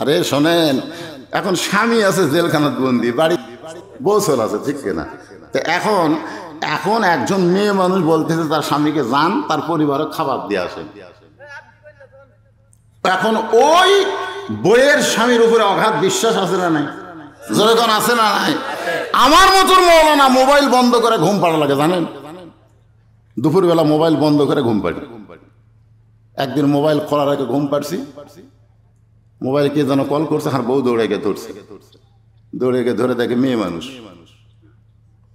আরে শোনেন, এখন স্বামী আছে জেলখানাত বন্দি, বাড়ি বউ চলে আছে, ঠিক কিনা? তো এখন এখন একজন মেয়ে মানুষ বলতেছে তার স্বামীকে যান তার পরিবারে খাবার দিয়ে আসেন। এখন ওই বইয়ের স্বামীর উপরে অগাধ বিশ্বাস আছে না নাই? যেরকম আছে না নাই? আমার মতন মৌলানা মোবাইল বন্ধ করে ঘুম পাড়া লাগে, জানেন? দুপুরবেলা মোবাইল বন্ধ করে ঘুম পাড়ি। একদিন মোবাইল খোলার আগে ঘুম পাড়ছি, মোবাইল কে যেন কল করছে, আর বউ দৌড়ে গিয়ে ধরছে, দৌড়ে গিয়ে ধরে দেখে মেয়ে মানুষ।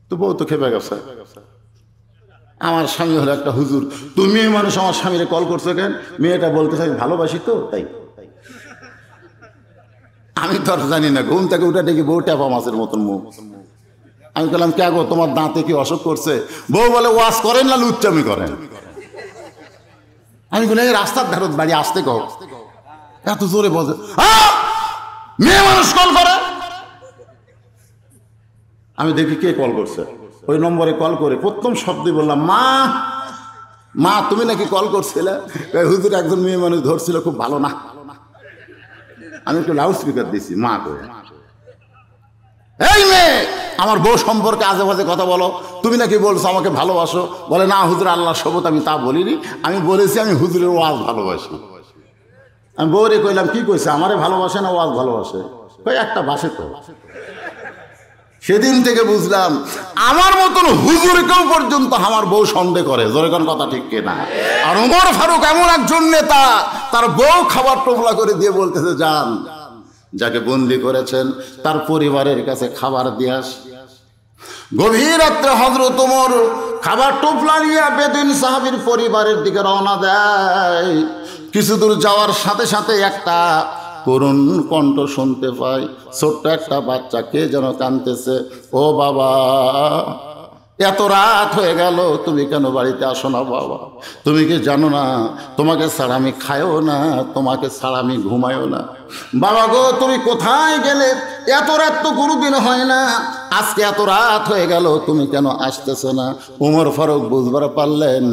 তো বউ তো খেপে গেছে। আমার স্বামী হলো একটা হুজুর, তুমি মেয়ে মানুষ আমার স্বামীরে কল করছো কেন? মেয়েটা বলতেছে আমি ভালোবাসি তো তাই। আমি তো আর জানি না, ঘুম থেকে উঠে দেখি বউ ট্যাপা মাছের মতন মুখ। আমি বললাম কে গো, তোমার দাঁতে কি অসুখ করছে? বউ বলে ওয়াশ করেন না লুচ্চামি করেন? আমি বলি রাস্তার ধারত বাড়ি আসতে কও, এত জোরে বলছে মেয়ে মানুষ কল করে। আমি দেখি কে কল করছে, ওই নম্বরে কল করে প্রথম শব্দে বললাম মা, মা তুমি নাকি কল করছিলে? হুজুর একজন মেয়ে মানুষ ধরছিল, খুব ভালো না। আমি একটু লাউড স্পিকার দিছি, মা করে এই মেয়ে আমার বউ সম্পর্কে আজে বাজে কথা বলো, তুমি নাকি বলছো আমাকে ভালোবাসো। বলে না হুজুর আল্লাহর শপথ আমি তা বলিনি, আমি বলেছি আমি হুজুরের ওয়াজ ভালোবাসি। আমি বউরে কইলাম কি কইছে, আমারে ভালোবাসে না ওয়াজ ভালোবাসে? কই একটা বাসে তো। সেদিন থেকে বুঝলাম আমার মতন হুজুরকেও পর্যন্ত আমার বউ সন্দেহ করে, যেরকম কথা ঠিক কিনা? আর ওমর ফারুক এমন একজন নেতা, তার বউ খাবার টোপলা করে দিয়ে বলতেছে যান যাকে বন্দি করেছেন তার পরিবারের কাছে খাবার দিয়ে আস। গভীর রাত্রে হযরত ওমর খাবার টোপলা নিয়ে বেদুইন সাহাবীর পরিবারের দিকে রওনা দেয়। কিছু দূর যাওয়ার সাথে সাথে একটা করুণ কণ্ঠ শুনতে পাই, ছোট্ট একটা বাচ্চা কে যেন কাঁদতেছে, ও বাবা এত রাত হয়ে গেল তুমি কেন বাড়িতে আসো না বাবা? তুমি কি জানো না তোমাকে ছাড়া আমি খাইও না, তোমাকে ছাড়া আমি ঘুমাইও না। বাবা গো তুমি কোথায় গেলে? এত রাত তো কোনোদিন হয় না, আজকে এত রাত হয়ে গেল তুমি কেন আসতেছ না? ওমর ফারুক বুঝবার পারলেন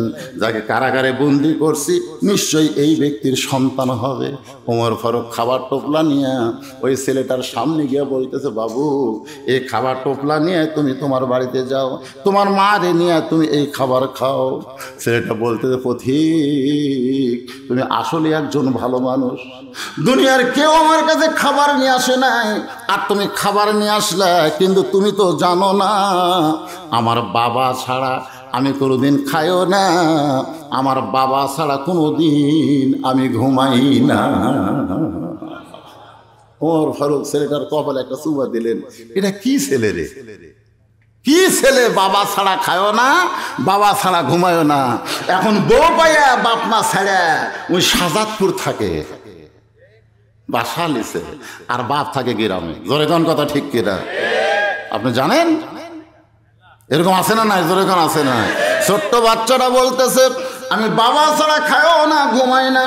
যাকে কারাগারে বন্দি করছি নিশ্চয়ই এই ব্যক্তির সন্তান হবে। ওমর ফারুক খাবার টোপলা নিয়ে ওই ছেলেটার সামনে গিয়ে বলতেছে বাবু এই খাবার টোপলা নিয়ে তুমি তোমার বাড়িতে যাও, তোমার মা রে নিয়ে তুমি এই খাবার খাও। ছেলেটা বলতেছে পথিক তুমি আসলে একজন ভালো মানুষ, দুনিয়ার কেউ আমার কাছে খাবার নিয়ে আসে নাই, আর তুমি খাবার নিয়ে আসলে, কিন্তু তুমি তো জানো না আমার বাবা ছাড়া আমি কোনোদিন খাইও না, আমার বাবা ছাড়া কোনোদিন আমি ঘুমাই না। ওমর ফারুক ছেলেটার কপালে একটা চুমা দিলেন, এটা কি ছেলে রে, কি ছেলে, বাবা ছাড়া খায়ও না, বাবা ছাড়া ঘুমায়ও না। এখন বউ পাইয়া বাপ মা ছাড়া ওই শাহজাদপুর থাকে, বাসা লিছে, আর বাপ থাকে গ্রামে। জোরে কোন কথা ঠিক কিনা? আপনি জানেন এরকম আছে না নাই? জোরে কোন আছে না? ছোট্ট বাচ্চাটা বলতেছে আমি বাবা ছাড়া খায়ও না, ঘুমাই না।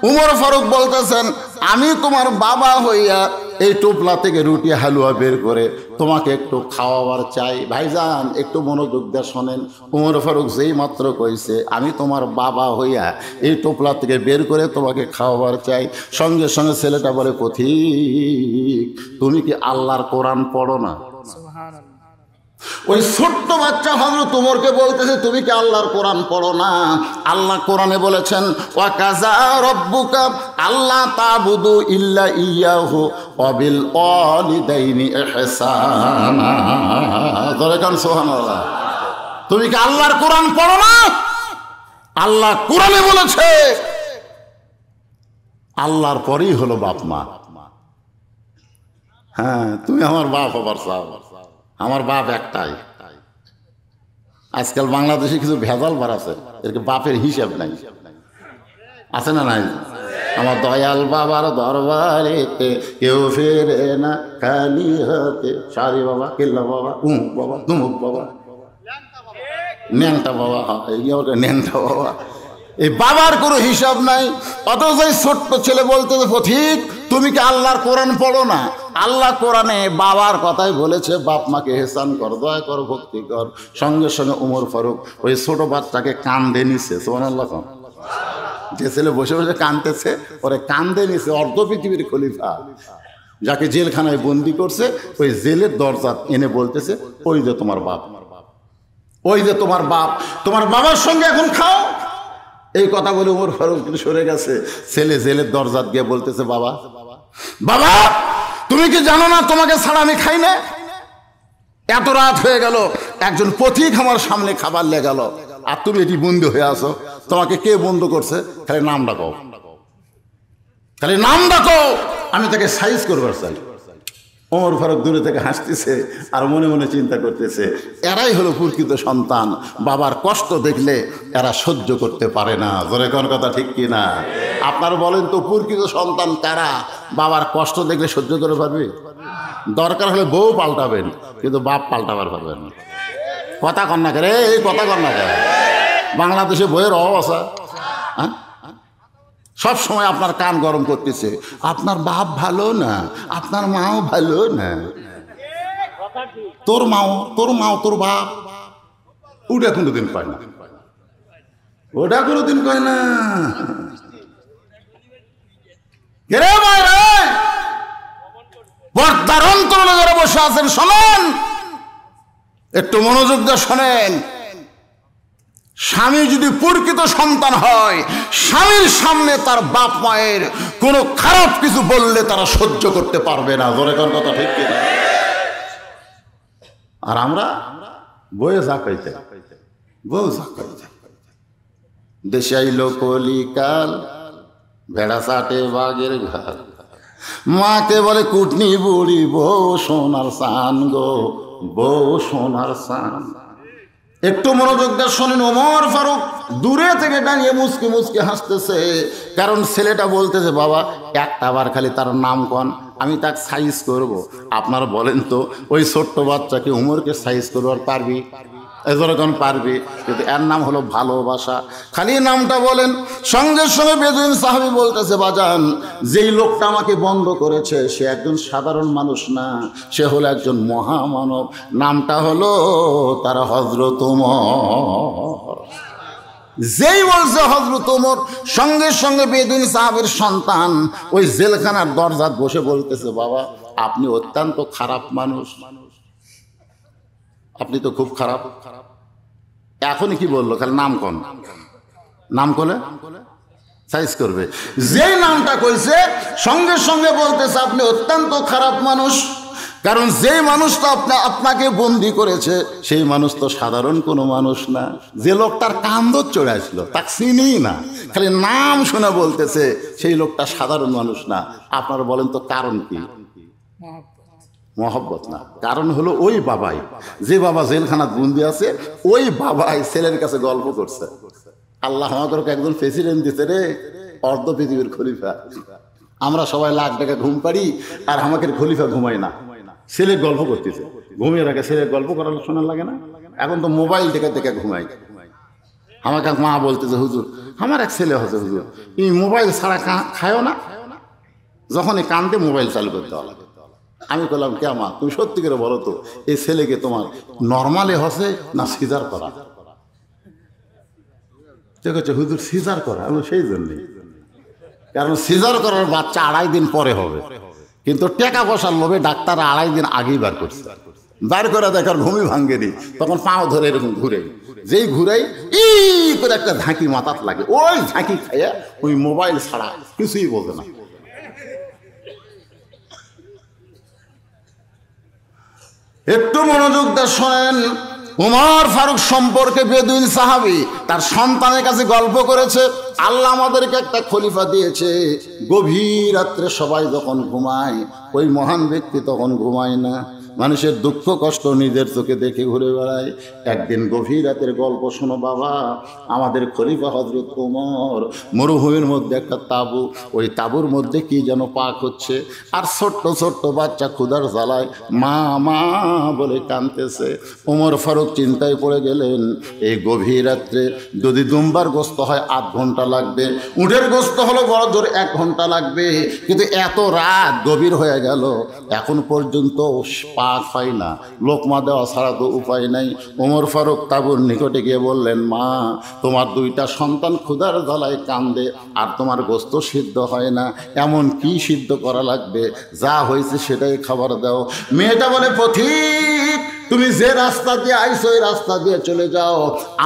উমর ফারুক বলতেছেন আমি তোমার বাবা হইয়া এই টোপলা থেকে রুটি হালুয়া বের করে তোমাকে একটু খাওয়াবার চাই। ভাইজান একটু মনোযোগ দিয়ে শোনেন, উমর ফারুক যেই মাত্র কইছে আমি তোমার বাবা হইয়া এই টোপলা থেকে বের করে তোমাকে খাওয়াবার চাই, সঙ্গে সঙ্গে ছেলেটা বলে পথিক তুমি কি আল্লাহর কোরআন পড়ো না? ওই ছোট্ট বাচ্চা হযরত ওমরকে বলতেছে তুমি কি আল্লাহর কোরআন পড়ো না? আল্লাহ কোরআনে বলেছেন ওয়া কাযা রাব্বুকা আল্লা তা'বুদু ইল্লা ইয়াহু ওয়া বিল ওয়ালিদাইনি ইহসানা। জোরে কান সুবহানাল্লাহ। তুমি কি আল্লাহর কোরআন পড়ো না? আল্লাহ কোরআনে বলেছে আল্লাহর পরেই হলো বাপ মা। হ্যাঁ তুমি আমার বাপ হবার চাও, আমার বাপ একটাই। আজকাল বাংলাদেশে কিছু ভেজাল বাড়াছে, এর বাপের হিসাব নাই, আছে না নাই? আমার দয়াল বাবার দরবারেতে কেউ ফেরে না খালি হাতে, সারি বাবা, কেল্লা বাবা, উমুক বাবা, তুমুক বাবা, ন্যাংটা বাবা, ন্যাংটা বাবা, এই বাবার কোনো হিসাব নাই। অথচ এই ছোট্ট ছেলে বলতে পথিক তুমি কি আল্লাহর কোরআন পড়ো না? আল্লাহ কোরআনে বাবার কথাই বলেছে বাপ মাকে হেসান কর, দয়া কর, ভক্তি কর। সঙ্গে সঙ্গে উমর ফারুক ওই ছোট বাচ্চাকে কান্দে নিছে। সুবহানাল্লাহ। যে ছেলে বসে বসে কাঁদতেছে, ওরে কান্দে নিছে অর্ধ পৃথিবীর খলিফা, যাকে জেলখানায় বন্দি করছে। ওই জেলের দরজা এনে বলতেছে, ওই যে তোমার বাপ, ওই যে তোমার বাপ, তোমার বাবার সঙ্গে এখন খাও। এই কথা বলে ওমর ফারুক সরে গেছে। ছেলে জেলের দরজা গিয়ে বলতেছে, বাবা বাবা তুমি কি জানো না তোমাকে ছাড়া আমি খাই না? এত রাত হয়ে গেল, একজন পথিক আমার সামনে খাবার লে গেল, আর তুমি এটি বন্দি হয়ে আসো। তোমাকে কে বন্ধ করছে? খালি নাম ডাকো, খালি নাম ডাকো, আমি তাকে সাইজ করবার চাই। ওমর ফারুক দূরে থেকে হাসতেছে আর মনে মনে চিন্তা করতেছে, এরাই হলো প্রকৃত সন্তান। বাবার কষ্ট দেখলে এরা সহ্য করতে পারে না। জোরে কোন কথা ঠিক কি না? আপনারা বলেন তো, প্রকৃত সন্তান কারা? বাবার কষ্ট দেখলে সহ্য করে পারবে? দরকার হলে বউ পাল্টাবেন, কিন্তু বাপ পাল্টাবার পারবেন না। কথা কন্যা করে, এই কথা কন্যা করে। বাংলাদেশে বইয়ের অভাব আছে, হ্যাঁ? সব সময় আপনার কান গরম করতেছে, আপনার বাপ ভালো না, আপনার মাও ভালো না, তোর মাও তোর বাপ। ওটা কোনোদিন কয় না, ওটা কোনোদিন কয় না। পর্দার অন্তরালে যারা বসে আছেন শোনেন, একটু মনোযোগ দিয়ে শোনেন। স্বামী যদি প্রকৃত সন্তান হয়, স্বামীর সামনে তার বাপ মায়ের কোনো খারাপ কিছু বললে তারা সহ্য করতে পারবে না। জোরে কোন কথা ঠিক কি না? আর আমরা বইয়ে ঝাঁকাইতে, বউ ঝাঁকাইতে। দেশে আইলো কলিকাল, ভেড়া চাটে বাঘের ঘাল। মাকে বলে কুটনি বুড়ি, বউ সোনার চান গো, বউ সোনার চান। একটু মনোযোগ দিয়ে শোনেন। ওমর ফারুক দূরে থেকে দাঁড়িয়ে মুচকি মুচকি হাসতেছে, কারণ ছেলেটা বলতেছে, বাবা একটা বার খালি তার নাম কন, আমি তাকে সাইজ করব। আপনারা বলেন তো, ওই ছোট্ট বাচ্চাকে উমরকে সাইজ করবার পারবি? এজরকম পারবি, কিন্তু এর নাম হলো ভালোবাসা। খালি নামটা বলেন। সঙ্গে সঙ্গে বেদুইন সাহাবী বলতেছে, বাজান যেই লোকটা আমাকে বন্ধ করেছে সে একজন সাধারণ মানুষ না, সে হলো একজন মহামানব। নামটা হলো তার হযরত ওমর। যেই বলছে হযরত ওমর, সঙ্গে সঙ্গে বেদুইন সাহাবীর সন্তান ওই জেলখানার দরজায় বসে বলতেছে, বাবা আপনি অত্যন্ত খারাপ মানুষ, আপনি তো খুব খারাপ। এখনই কি বললো? খালি নাম কোন, নাম কোলে সাইজ করবে। যে নামটা কইছে সঙ্গে সঙ্গে বলতেছে, আপনি অত্যন্ত খারাপ মানুষ। কারণ যে মানুষটা আপনাকে বন্দি করেছে সেই মানুষ তো সাধারণ কোনো মানুষ না। যে লোকটার কান্দর চড়ে আসলো তাকে চিনি না, খালি নাম শুনে বলতেছে সেই লোকটা সাধারণ মানুষ না। আপনারা বলেন তো কারণ কি? মহব্বত না, কারণ হলো ওই বাবাই, যে বাবা জেলখানাত বন্দি আছে, ওই বাবাই ছেলের কাছে গল্প করছে, আল্লাহ আমাকে একজন প্রেসিডেন্ট দিতে রে, অর্ধ পৃথিবীর খলিফা। আমরা সবাই লাখ টাকা ঘুম পারি, আর আমাকে খলিফা ঘুমাই না। ছেলে গল্প করতেছে, ঘুমিয়ে রাখে, ছেলের গল্প করার শোনার লাগে না? এখন তো মোবাইল থেকে থেকে ঘুমাই। আমাকে মা বলতেছে, হুজুর আমার এক ছেলে হচ্ছে, হুজুর এই মোবাইল ছাড়া খায়ও না, যখনই কান্দে মোবাইল চালু করতে হবে। আমি বললাম, কে মা তুমি সত্যি করে বলো তো, এই ছেলেকে তোমার নর্মালে হসে না সিজার করা? ঠিক আছে হুজুর সিজার করা। আমি সেই জন্যই, কারণ সিজার করার বাচ্চা 2.5 দিন পরে হবে, কিন্তু টাকা পয়সার লোভে ডাক্তার 2.5 দিন আগেই বার করছে। বার করে দেখার ঘুমি ভাঙ্গেনি, তখন পাও ধরে এরকম ঘুরে, যেই ঘুরাই ই করে একটা ঝাঁকি মাথাত লাগে, ওই ঝাঁকি খাইয়া ওই মোবাইল ছাড়া কিছুই বোঝে না। একটু মনোযোগ দিয়ে শোনেন। ওমর ফারুক সম্পর্কে বেদুইন সাহাবী তার সন্তানের কাছে গল্প করেছে, আল্লাহ আমাদেরকে একটা খলিফা দিয়েছে, গভীর রাত্রে সবাই যখন ঘুমায় ওই মহান ব্যক্তি তখন ঘুমায় না, মানুষের দুঃখ কষ্ট নিজের চোখে দেখে ঘুরে বেড়ায়। একদিন গভীর রাতের গল্প শোনো বাবা, আমাদের খলিফা হযরত ওমর মরুভূমির মধ্যে একটা তাঁবু, ওই তাঁবুর মধ্যে কি যেন পাক হচ্ছে, আর ছোট্ট ছোট্ট বাচ্চা ক্ষুধার জ্বালায় মা মা বলে কাঁদতেছে। ওমর ফারুক চিন্তায় পড়ে গেলেন, এই গভীর রাত্রে যদি দুম্বার গোস্ত হয় 8 ঘন্টা লাগবে, উটের গোস্ত হলো বড় জোর 1 ঘন্টা লাগবে, কিন্তু এত রাত গভীর হয়ে গেল এখন পর্যন্ত শাক পাই না, লোকমা দেওয়া ছাড়া তো উপায় নাই। ওমর ফারুক তাবুর নিকটে গিয়ে বললেন, মা তোমার দুইটা সন্তান ক্ষুধার জ্বালায় কান্দে, আর তোমার গোস্ত সিদ্ধ হয় না, এমন কি সিদ্ধ করা লাগবে? যা হয়েছে সেটাই খাবার দাও। মেয়েটা বলে, পথিক তুমি যে রাস্তা দিয়ে আইছো ওই রাস্তা দিয়ে চলে যাও,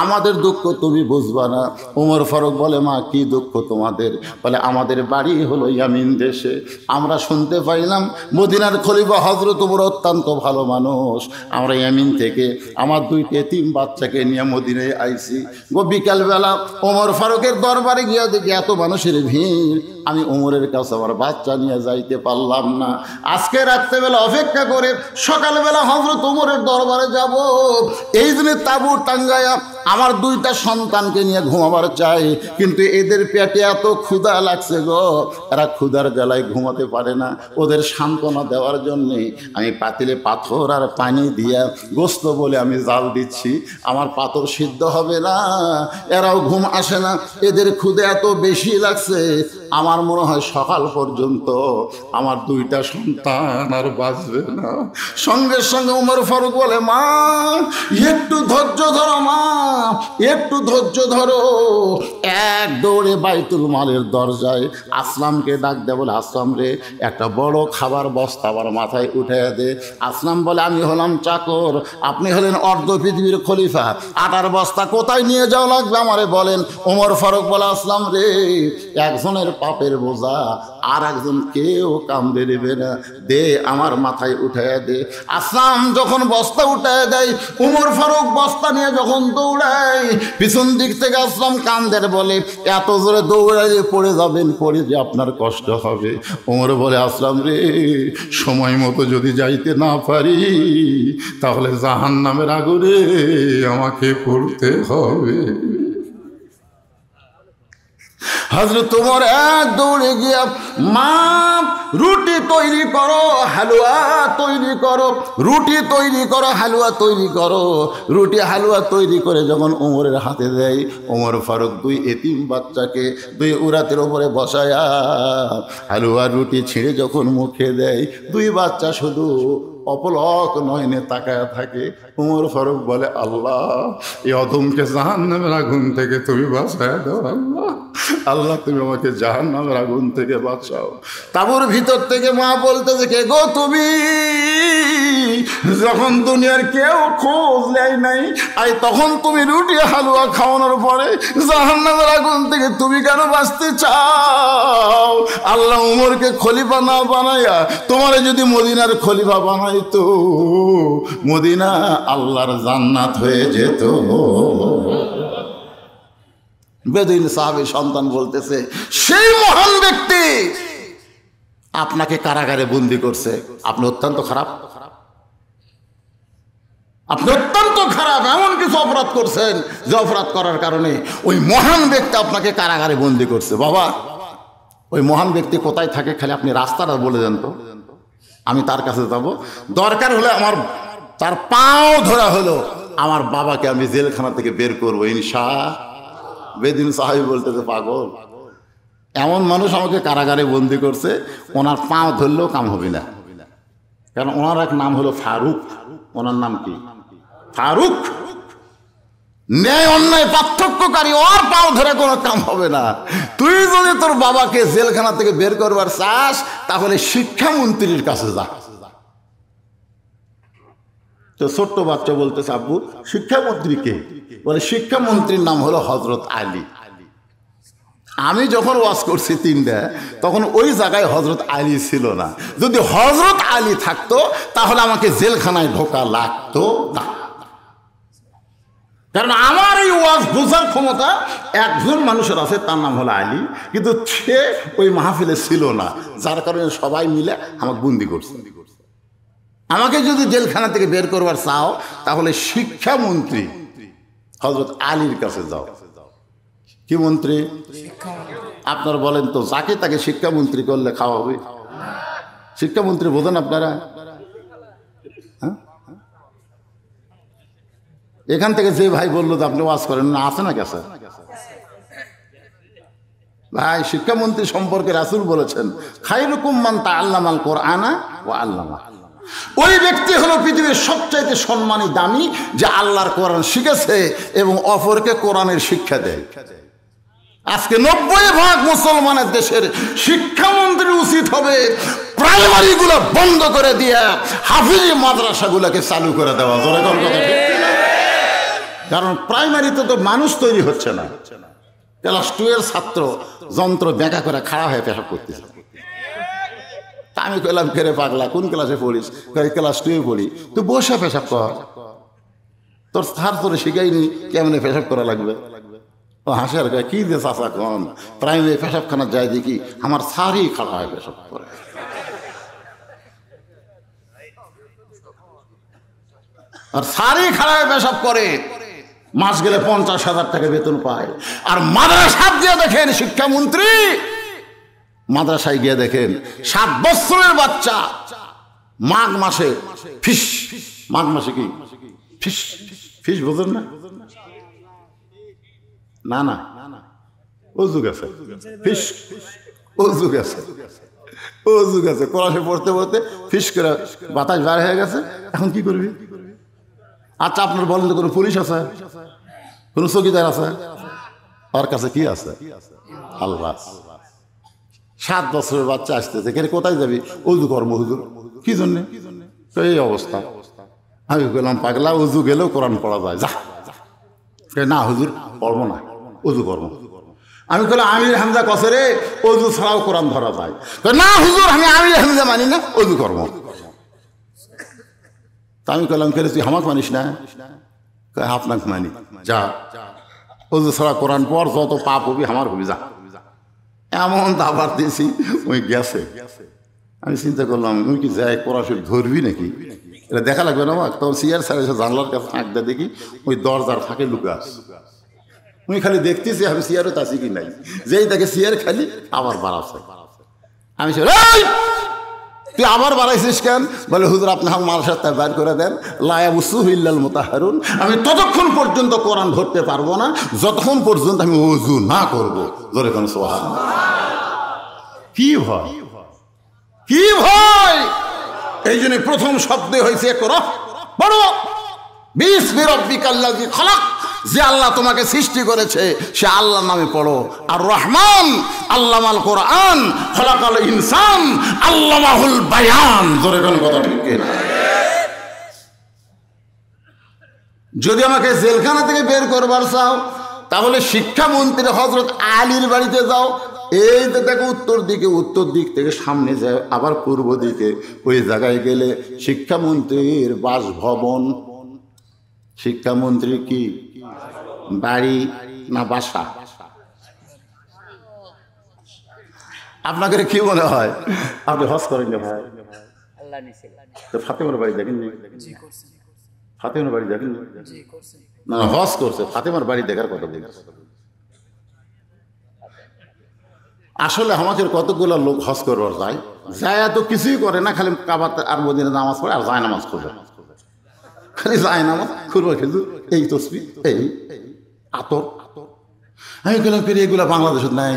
আমাদের দুঃখ তুমি বুঝবা না। ওমর ফারুক বলে, মা কি দুঃখ তোমাদের? বলে, আমাদের বাড়ি হলো ইয়ামিন দেশে, আমরা শুনতে পাইলাম মদিনার খলিফা হযরত ওমর অত্যন্ত ভালো মানুষ, আমরা ইয়ামিন থেকে আমার দুইটা এতিম বাচ্চাকে নিয়ে মদিনায় আইছি। বিকালবেলা ওমর ফারুকের দরবারে গিয়ে দেখি এত মানুষের ভিড়, আমি ওমরের কাছে আমার বাচ্চা নিয়ে যাইতে পারলাম না। আজকে রাত্রেবেলা অপেক্ষা করে সকালবেলা হযরত ওমরের দরবারে যাব, এই জন্য তাবু টাঙ্গায়া আমার দুইটা সন্তানকে নিয়ে ঘুমাবার চাই, কিন্তু এদের পেটে এত ক্ষুধা লাগছে গো, এরা ক্ষুধার জ্বালায় ঘুমাতে পারে না। ওদের সান্ত্বনা দেওয়ার জন্যে আমি পাতিলে পাথর আর পানি দিয়া গোস্ত বলে আমি জাল দিচ্ছি, আমার পাথর সিদ্ধ হবে না, এরাও ঘুম আসে না, এদের ক্ষুধা এত বেশি লাগছে, আমার মনে হয় সকাল পর্যন্ত আমার দুইটা সন্তান আর বাঁচবে না। সঙ্গে সঙ্গে ওমর ফারুক বলে, মা একটু ধৈর্য ধরো, মা একটু ধৈর্য ধরো। এক দৌড়ে বাইতুল মালের দরজায় আসলামকে ডাক দেয়, বলে, আসলাম রে একটা বড় খাবার বস্তা আমার মাথায় উঠে দে। আসলাম বলে, আমি হলাম চাকর, আপনি হলেন অর্ধ পৃথিবীর খলিফা, আটার বস্তা কোথায় নিয়ে যাওয়া লাগবে আমারে বলেন। ওমর ফারুক বলে, আসলাম রে একজনের পাপের বোঝা আর একজন কেউ কামড়ে নেবে না, দে আমার মাথায় উঠাইয়া দে। আসলাম যখন বস্তা উঠায় দেয়, ওমর ফারুক বস্তা নিয়ে যখন দৌড়ায়, পিছন দিক থেকে আসলাম কান্দের, বলে, এত জোরে দৌড়াইলে পড়ে যাবেন, পড়ে যে আপনার কষ্ট হবে। ওমর বলে, আসলাম রে সময় মতো যদি যাইতে না পারি তাহলে জাহান্নামের আগুনে আমাকে পড়তে হবে। হযরত ওমর এক দৌড়ে গিয়া, মা রুটি তৈরি করো, হালুয়া তৈরি করো, রুটি তৈরি করো, হালুয়া তৈরি করো। রুটি হালুয়া তৈরি করে যখন ওমরের হাতে দেয়, ওমর ফারুক দুই এতিম বাচ্চাকে দুই উরাতের ওপরে বসায়া হালুয়া রুটি ছিঁড়ে যখন মুখে দেয়, দুই বাচ্চা শুধু অপলক নয়নে তাকায়া থাকে। ওমর ফারুক বলে, আল্লাহ এই অধমকে জাহান্নামের আগুন থেকে তুমি বাঁচায় দাও, আল্লাহ আল্লাহ তুমি আমাকে জাহান্নামের আগুন থেকে বাঁচাও। তাবুর ভিতর থেকে মা বলতেছে, কে গো তুমি? যখন দুনিয়ার কেউ খোঁজ নেয় নাই, আর তখন তুমি রুটি হালুয়া খাওয়ানোর পরে জাহান্নামের আগুন থেকে তুমি কেন বাঁচতে চাও? আল্লাহ উমরকে খলিফা না বানাইয়া তোমারে যদি মদিনার খলিফা বানাইতো, মদিনা আল্লাহর জান্নাত হয়ে যেত। বেদুইন সাহাবী সন্তান বলতেছে, সেই মহান ব্যক্তি আপনাকে কারাগারে বন্দি করছে, আপনি অত্যন্ত খারাপ, আপনি অত্যন্ত খারাপ, এমন কিছু অপরাধ করছেন যে অপরাধ করার কারণে ওই মহান ব্যক্তি আপনাকে কারাগারে বন্দি করছে। বাবা ওই মহান ব্যক্তি কোথায় থাকে খালি আপনি রাস্তাটা বলে দেন তো, আমি তার কাছে যাব, দরকার হলে আমার তার পাও ধরা হলো আমার বাবাকে আমি জেলখানা থেকে বের করবো ইনশাআল্লাহ। বেদিন সাহাবী বলতেছে, পাগল, এমন মানুষ আমাকে কারাগারে বন্দি করছে, ওনার পাও ধরলেও কাম হবে না, কারণ ওনার এক নাম হলো ফারুক। ওনার নাম কি? ফারুক, ন্যায় অন্যায় পার্থক্যকারী, ওর পাও ধরে কোনো কাম হবে না। তুই যদি তোর বাবাকে জেলখানা থেকে বের করবার চাস তাহলে শিক্ষামন্ত্রীর কাছে যা। তো ছোট্ট বাচ্চা বলতেছে, আব্বু শিক্ষামন্ত্রী কে? বলে, শিক্ষামন্ত্রীর নাম হলো হযরত আলী। আমি যখন ওয়াজ করছি তিনটা, তখন ওই জায়গায় হযরত আলী ছিল না। যদি হযরত আলী থাকতো তাহলে আমাকে জেলখানায় ঢোকা লাগতো না, কারণ আমার এই ওয়াজ বোঝার ক্ষমতা একজন মানুষের আছে, তার নাম হলো আলী, কিন্তু সে ওই মাহফিলে ছিল না, যার কারণে সবাই মিলে আমাকে বন্দি করছে। আমাকে যদি জেলখানা থেকে বের করবার চাও তাহলে শিক্ষামন্ত্রী হযরত আলীর কাছে যাও। কি মন্ত্রী? আপনারা বলেন তো, যাকে তাকে শিক্ষামন্ত্রী করলে খাওয়া হবে? শিক্ষামন্ত্রী বোঝেন আপনারা? হ্যাঁ, এখান থেকে যে ভাই বললো যে আপনি ওয়াজ করেন না, আছে না কাছে ভাই? শিক্ষামন্ত্রী সম্পর্কে রাসূল বলেছেন, খায়রুকুম মান তাআল্লামাল কুরআনা ওয়া আল্লামা। ওই ব্যক্তি হলো পৃথিবীর সবচাইতে সম্মানী দামি, যে আল্লাহর কোরআন শিখেছে এবং অপরকে কোরআনের শিক্ষা দেয়। আজকে 90% মুসলমানের দেশের শিক্ষামন্ত্রী উচিত হবে প্রাইমারিগুলো বন্ধ করে দিয়ে হাফিজি মাদ্রাসাগুলোকে চালু করে দেওয়া। কারণ প্রাইমারিতে তো মানুষ তৈরি হচ্ছে না, ক্লাস 2 এর ছাত্র যন্ত্র ব্যাঁকা করে খাড়া হয়ে পেশাব করতেছে। আমি কইলাম, কেরে পাগলা, কোন ক্লাসে পড়িস? ক্লাস 2 পড়ি। তো বসে পেশাব কর, তোর স্যার তোরে শিখাইনি কেমনে পেশাব করা লাগবে। ও হাসে আর কি যে চাষা কম, প্রাইমারি পেশাবখানা যায় দেখি আমার স্যারই খাড়া হয় পেশাব করে। আর স্যারই খাড়া হয়ে পেশাব করে, মাস গেলে 50,000 টাকা বেতন পায়। আর মাদ্রাসা দিয়ে দেখেন শিক্ষামন্ত্রী, মাদ্রাসায় গিয়ে দেখেন 7 বছরের বাচ্চা মাঘ মাসে ফিস, মাঘ মাসে কি ফিস, ফিস বোঝেন না? না না, অজু গেছে ফিস, অজু গেছে, অজু গেছে, ক্লাসে পড়তে পড়তে ফিস করে বাতাস বার হয়ে গেছে। এখন কি করবি? আচ্ছা আপনার বলেন তো, কোনো পুলিশ আছে, কোনো চৌকিদার আছে? তার কাছে কি আছে? আল্লাহ। 7 বছরের বাচ্চা আসতেছে, এখানে কোথায় যাবি? অজু কর্ম হুজুর। কি জন্যে? এই অবস্থা। আমি বললাম, পাগলা, অজু গেলেও কোরআন পড়া যায়, যা। না হুজুর, পড়বো না, অজু কর্ম। আমি বললাম, আমির হামজা কসে রে, অজু ছাড়াও কোরআন ধরা যায়। না হুজুর, আমি আমির হামজা মানি না, অজু কর্ম। তা আমি বললাম, কেন তুই হামাক মানিস না? আপনাকে মানি, যা অজু ছাড়া কোরআন পড়, যত পাপ হবি আমার হবি, যা। এমন দাবার দিয়েছি, ওই গেছে। আমি চিন্তা করলাম, ওই কি যাই কোরআন শরীফ ধরবি নাকি? এটা দেখা লাগবে না আমাকে। তখন সিয়ার স্যার এসে জানলার কাছে ফাঁকটা দেখি ওই দরজার ফাঁকে লুকাস। আমি খালি দেখতেছি আমি সিয়ারও তাছি কি নাই, যেই দেখে সিয়ার খালি আবার বাড়াচ্ছে। আমি তুই আবার বাড়াইছিস কেন? বলে হুজুর আপনি আমার মালসার তাই বাইর করে দেন, লায়াবুসুহিল্লাল মুতাহারুন। আমি ততক্ষণ পর্যন্ত কোরআন ধরতে পারবো না যতক্ষণ পর্যন্ত আমি ওযু না করবো। জোরে কোন সুবহানাল্লাহ। কি ভয়, কি ভয়! এই জন্য প্রথম শব্দে হয়েছে ইকরা, পড়ো বিসমি রাব্বিকাল্লাযী খালাক। যে আল্লাহ তোমাকে সৃষ্টি করেছে সে আল্লাহর নামে পড়ো। আর রহমান আল্লামাল কোরআন, খলাকাল ইনসান আল্লামাহুল বায়ান। জোরে কোন কথা ঠিক না? যদি আমাকে জেলখানা থেকে বের করবার চাও তাহলে শিক্ষামন্ত্রী হযরত আলীর বাড়িতে যাও। এই দেখো উত্তর দিকে, উত্তর দিক থেকে সামনে যায় আবার পূর্ব দিকে, ওই জায়গায় গেলে শিক্ষামন্ত্রীর বাসভবন। শিক্ষামন্ত্রী কি বাড়ি না বাসা? আপনাকে কি মনে হয়? আপনি হজ করেন না ভাই? ফাতেমার বাড়ি দেখেন? ফাতেমার বাড়ি দেখেন না? হজ করছে, ফাতেমার বাড়ি দেখার কথা বলছে। আসলে আমাদের কতগুলো লোক হজ করবার যায়, যায় তো কিছুই করে না, খালি কাবাতে আর মদিনা নামাজ পড়ে আর যায় নামাজ পড়ে, খালি যায় নামাজ খুরবা খেজুর, এই তসবিহ, এই আতর। আমি গেলাম ফিরে, এগুলা বাংলাদেশে নাই।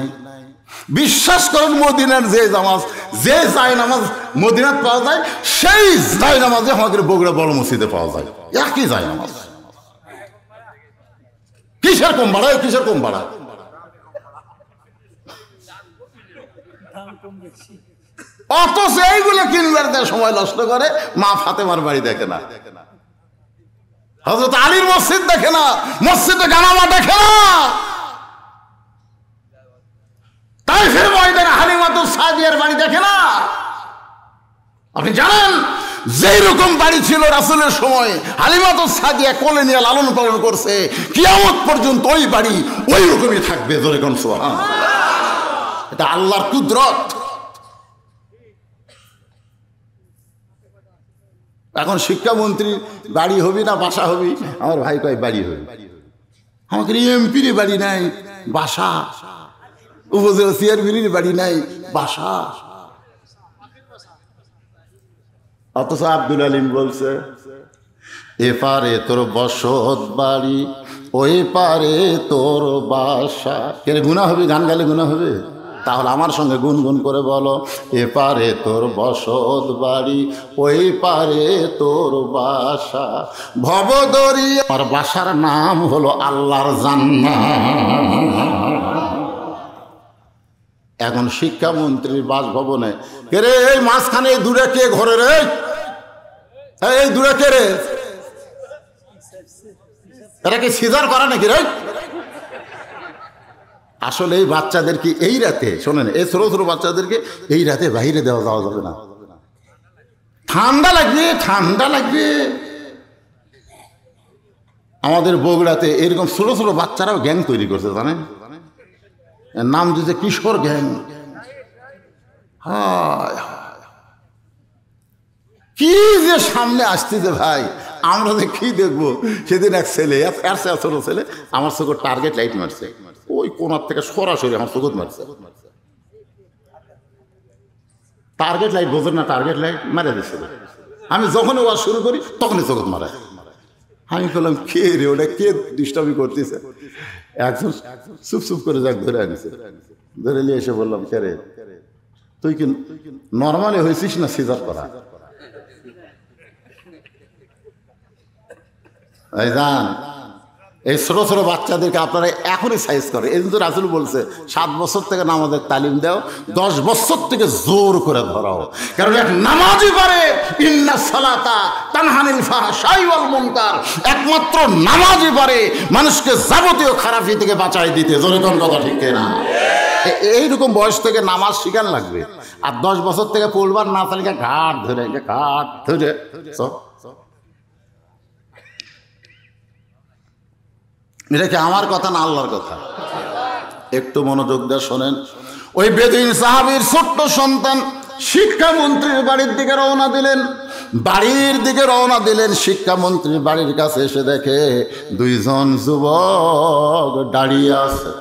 বিশ্বাস করেন মদিনার যে নামাজ, যে যায় নামাজ মদিনাত পাওয়া যায়, সেই যায় নামাজে আমাদের বগুড়া বড় মসজিদে পাওয়া যায়। একই যায় নামাজ। কিসের কম বাড়ায়, কিসের কম বাড়ায়? অথচ এইগুলো কিনবার দেয় সময় নষ্ট করে, মা ফাতেমার বাড়ি দেখে না, হযরত আলীর মসজিদ দেখে না, মসজিদে গানামা দেখে না, তাইফের ময়দানে হালিমাতুস সাদিয়ার বাড়ি দেখে না। আপনি জানেন যেই রকম বাড়ি ছিল রাসূলের সময়, হালিমাতুস সাদিয়া কোলে নিয়ে লালন পালন করছে, কিয়ামত পর্যন্ত ওই বাড়ি ওই রকমই থাকবে। জোরে কোন সুবহানাল্লাহ। এটা আল্লাহর কুদরত। এখন শিক্ষামন্ত্রী বাড়ি হবি না বাসা হবি? আমার ভাই কয় বাড়ি হবি। আমাকে এমপির বাড়ি নাই, বাসা। উপজেলা চেয়ারম্যানের বাড়ি নাই, বাসা। অথচ আব্দুল আলিম বলছে, এপারে তোর বসত বাড়ি, ওই পারে তোর বাসা। কেন গুনাহ হবে? গান গালে গুনাহ হবে? তাহলে আমার সঙ্গে গুনগুন করে বলো, এপারে তোর বসত বাড়ি, ওই পারে তোর বাসা, ভবদরিয়া আমার বাসার নাম হলো আল্লাহর জান্নাত। এখন শিক্ষামন্ত্রীর বাসভবনে, কে রে এই মাঝখানে দূরে কে ঘরে রে, এই দূরে কে রে, এটা কি সিজার করা নাকি রে? আসলে এই বাচ্চাদেরকে এই রাতে, শোনেন, এই ছোট ছোট বাচ্চাদেরকে এই রাতে বাইরে যাওয়া যাবে না, ঠান্ডা লাগবে, ঠান্ডা লাগবে। আমাদের বগুড়াতে এরকম ছোট ছোট বাচ্চারাও গ্যাং তৈরি করছে, জানেন, নাম দিয়েছে কিশোর গ্যাং। কি যে সামনে আসতেছে ভাই, আমরা যে কি দেখবো। সেদিন এক ছেলে, ছোট ছেলে আমার চোখে টার্গেট লাইট মারছে, ওই কোনার থেকে সরাসরি আমার চোখ মারছে। টার্গেট লাইট বোঝেন না, টার্গেট লাইট মারা দিচ্ছে। আমি যখন ওয়াজ শুরু করি তখনই চোখ মারে। আমি বললাম কে রে, ওটা কে ডিস্টার্বি করতেছে? একজন চুপ চুপ করে যাক ধরে আনিছে, ধরে নিয়ে এসে বললাম, কে রে তুই কি নর্মালি হয়েছিস না সিজার করা? এই জান, এই ছোট ছোট বাচ্চাদেরকে আপনারা এখনই সাইজ করে। এই জন্য রাসূল বলছে 7 বছর থেকে নামাজের তালিম দাও, 10 বছর থেকে জোর করে ধরাও। কারণ এক নামাজই পারে ইন্না সালাতা তানহানিল ফাহশাই ওয়াল মুনকার, একমাত্র নামাজই পারে মানুষকে যাবতীয় খারাপি থেকে বাঁচাই দিতে। জোরে কোন কথা ঠিক না? এইরকম বয়স থেকে নামাজ শিখান লাগবে। আর 10 বছর থেকে পড়বার না তালিকা ঘাট ধরে এটা কি আমার কথা না আল্লাহর কথা? একটু মনোযোগ দিয়ে শোনেন। ওই বেদুইন সাহাবীর ছোট্ট সন্তান শিক্ষামন্ত্রীর বাড়ির দিকে রওনা দিলেন। শিক্ষামন্ত্রীর বাড়ির কাছে এসে দেখে 2 জন যুবক দাঁড়িয়ে আছে।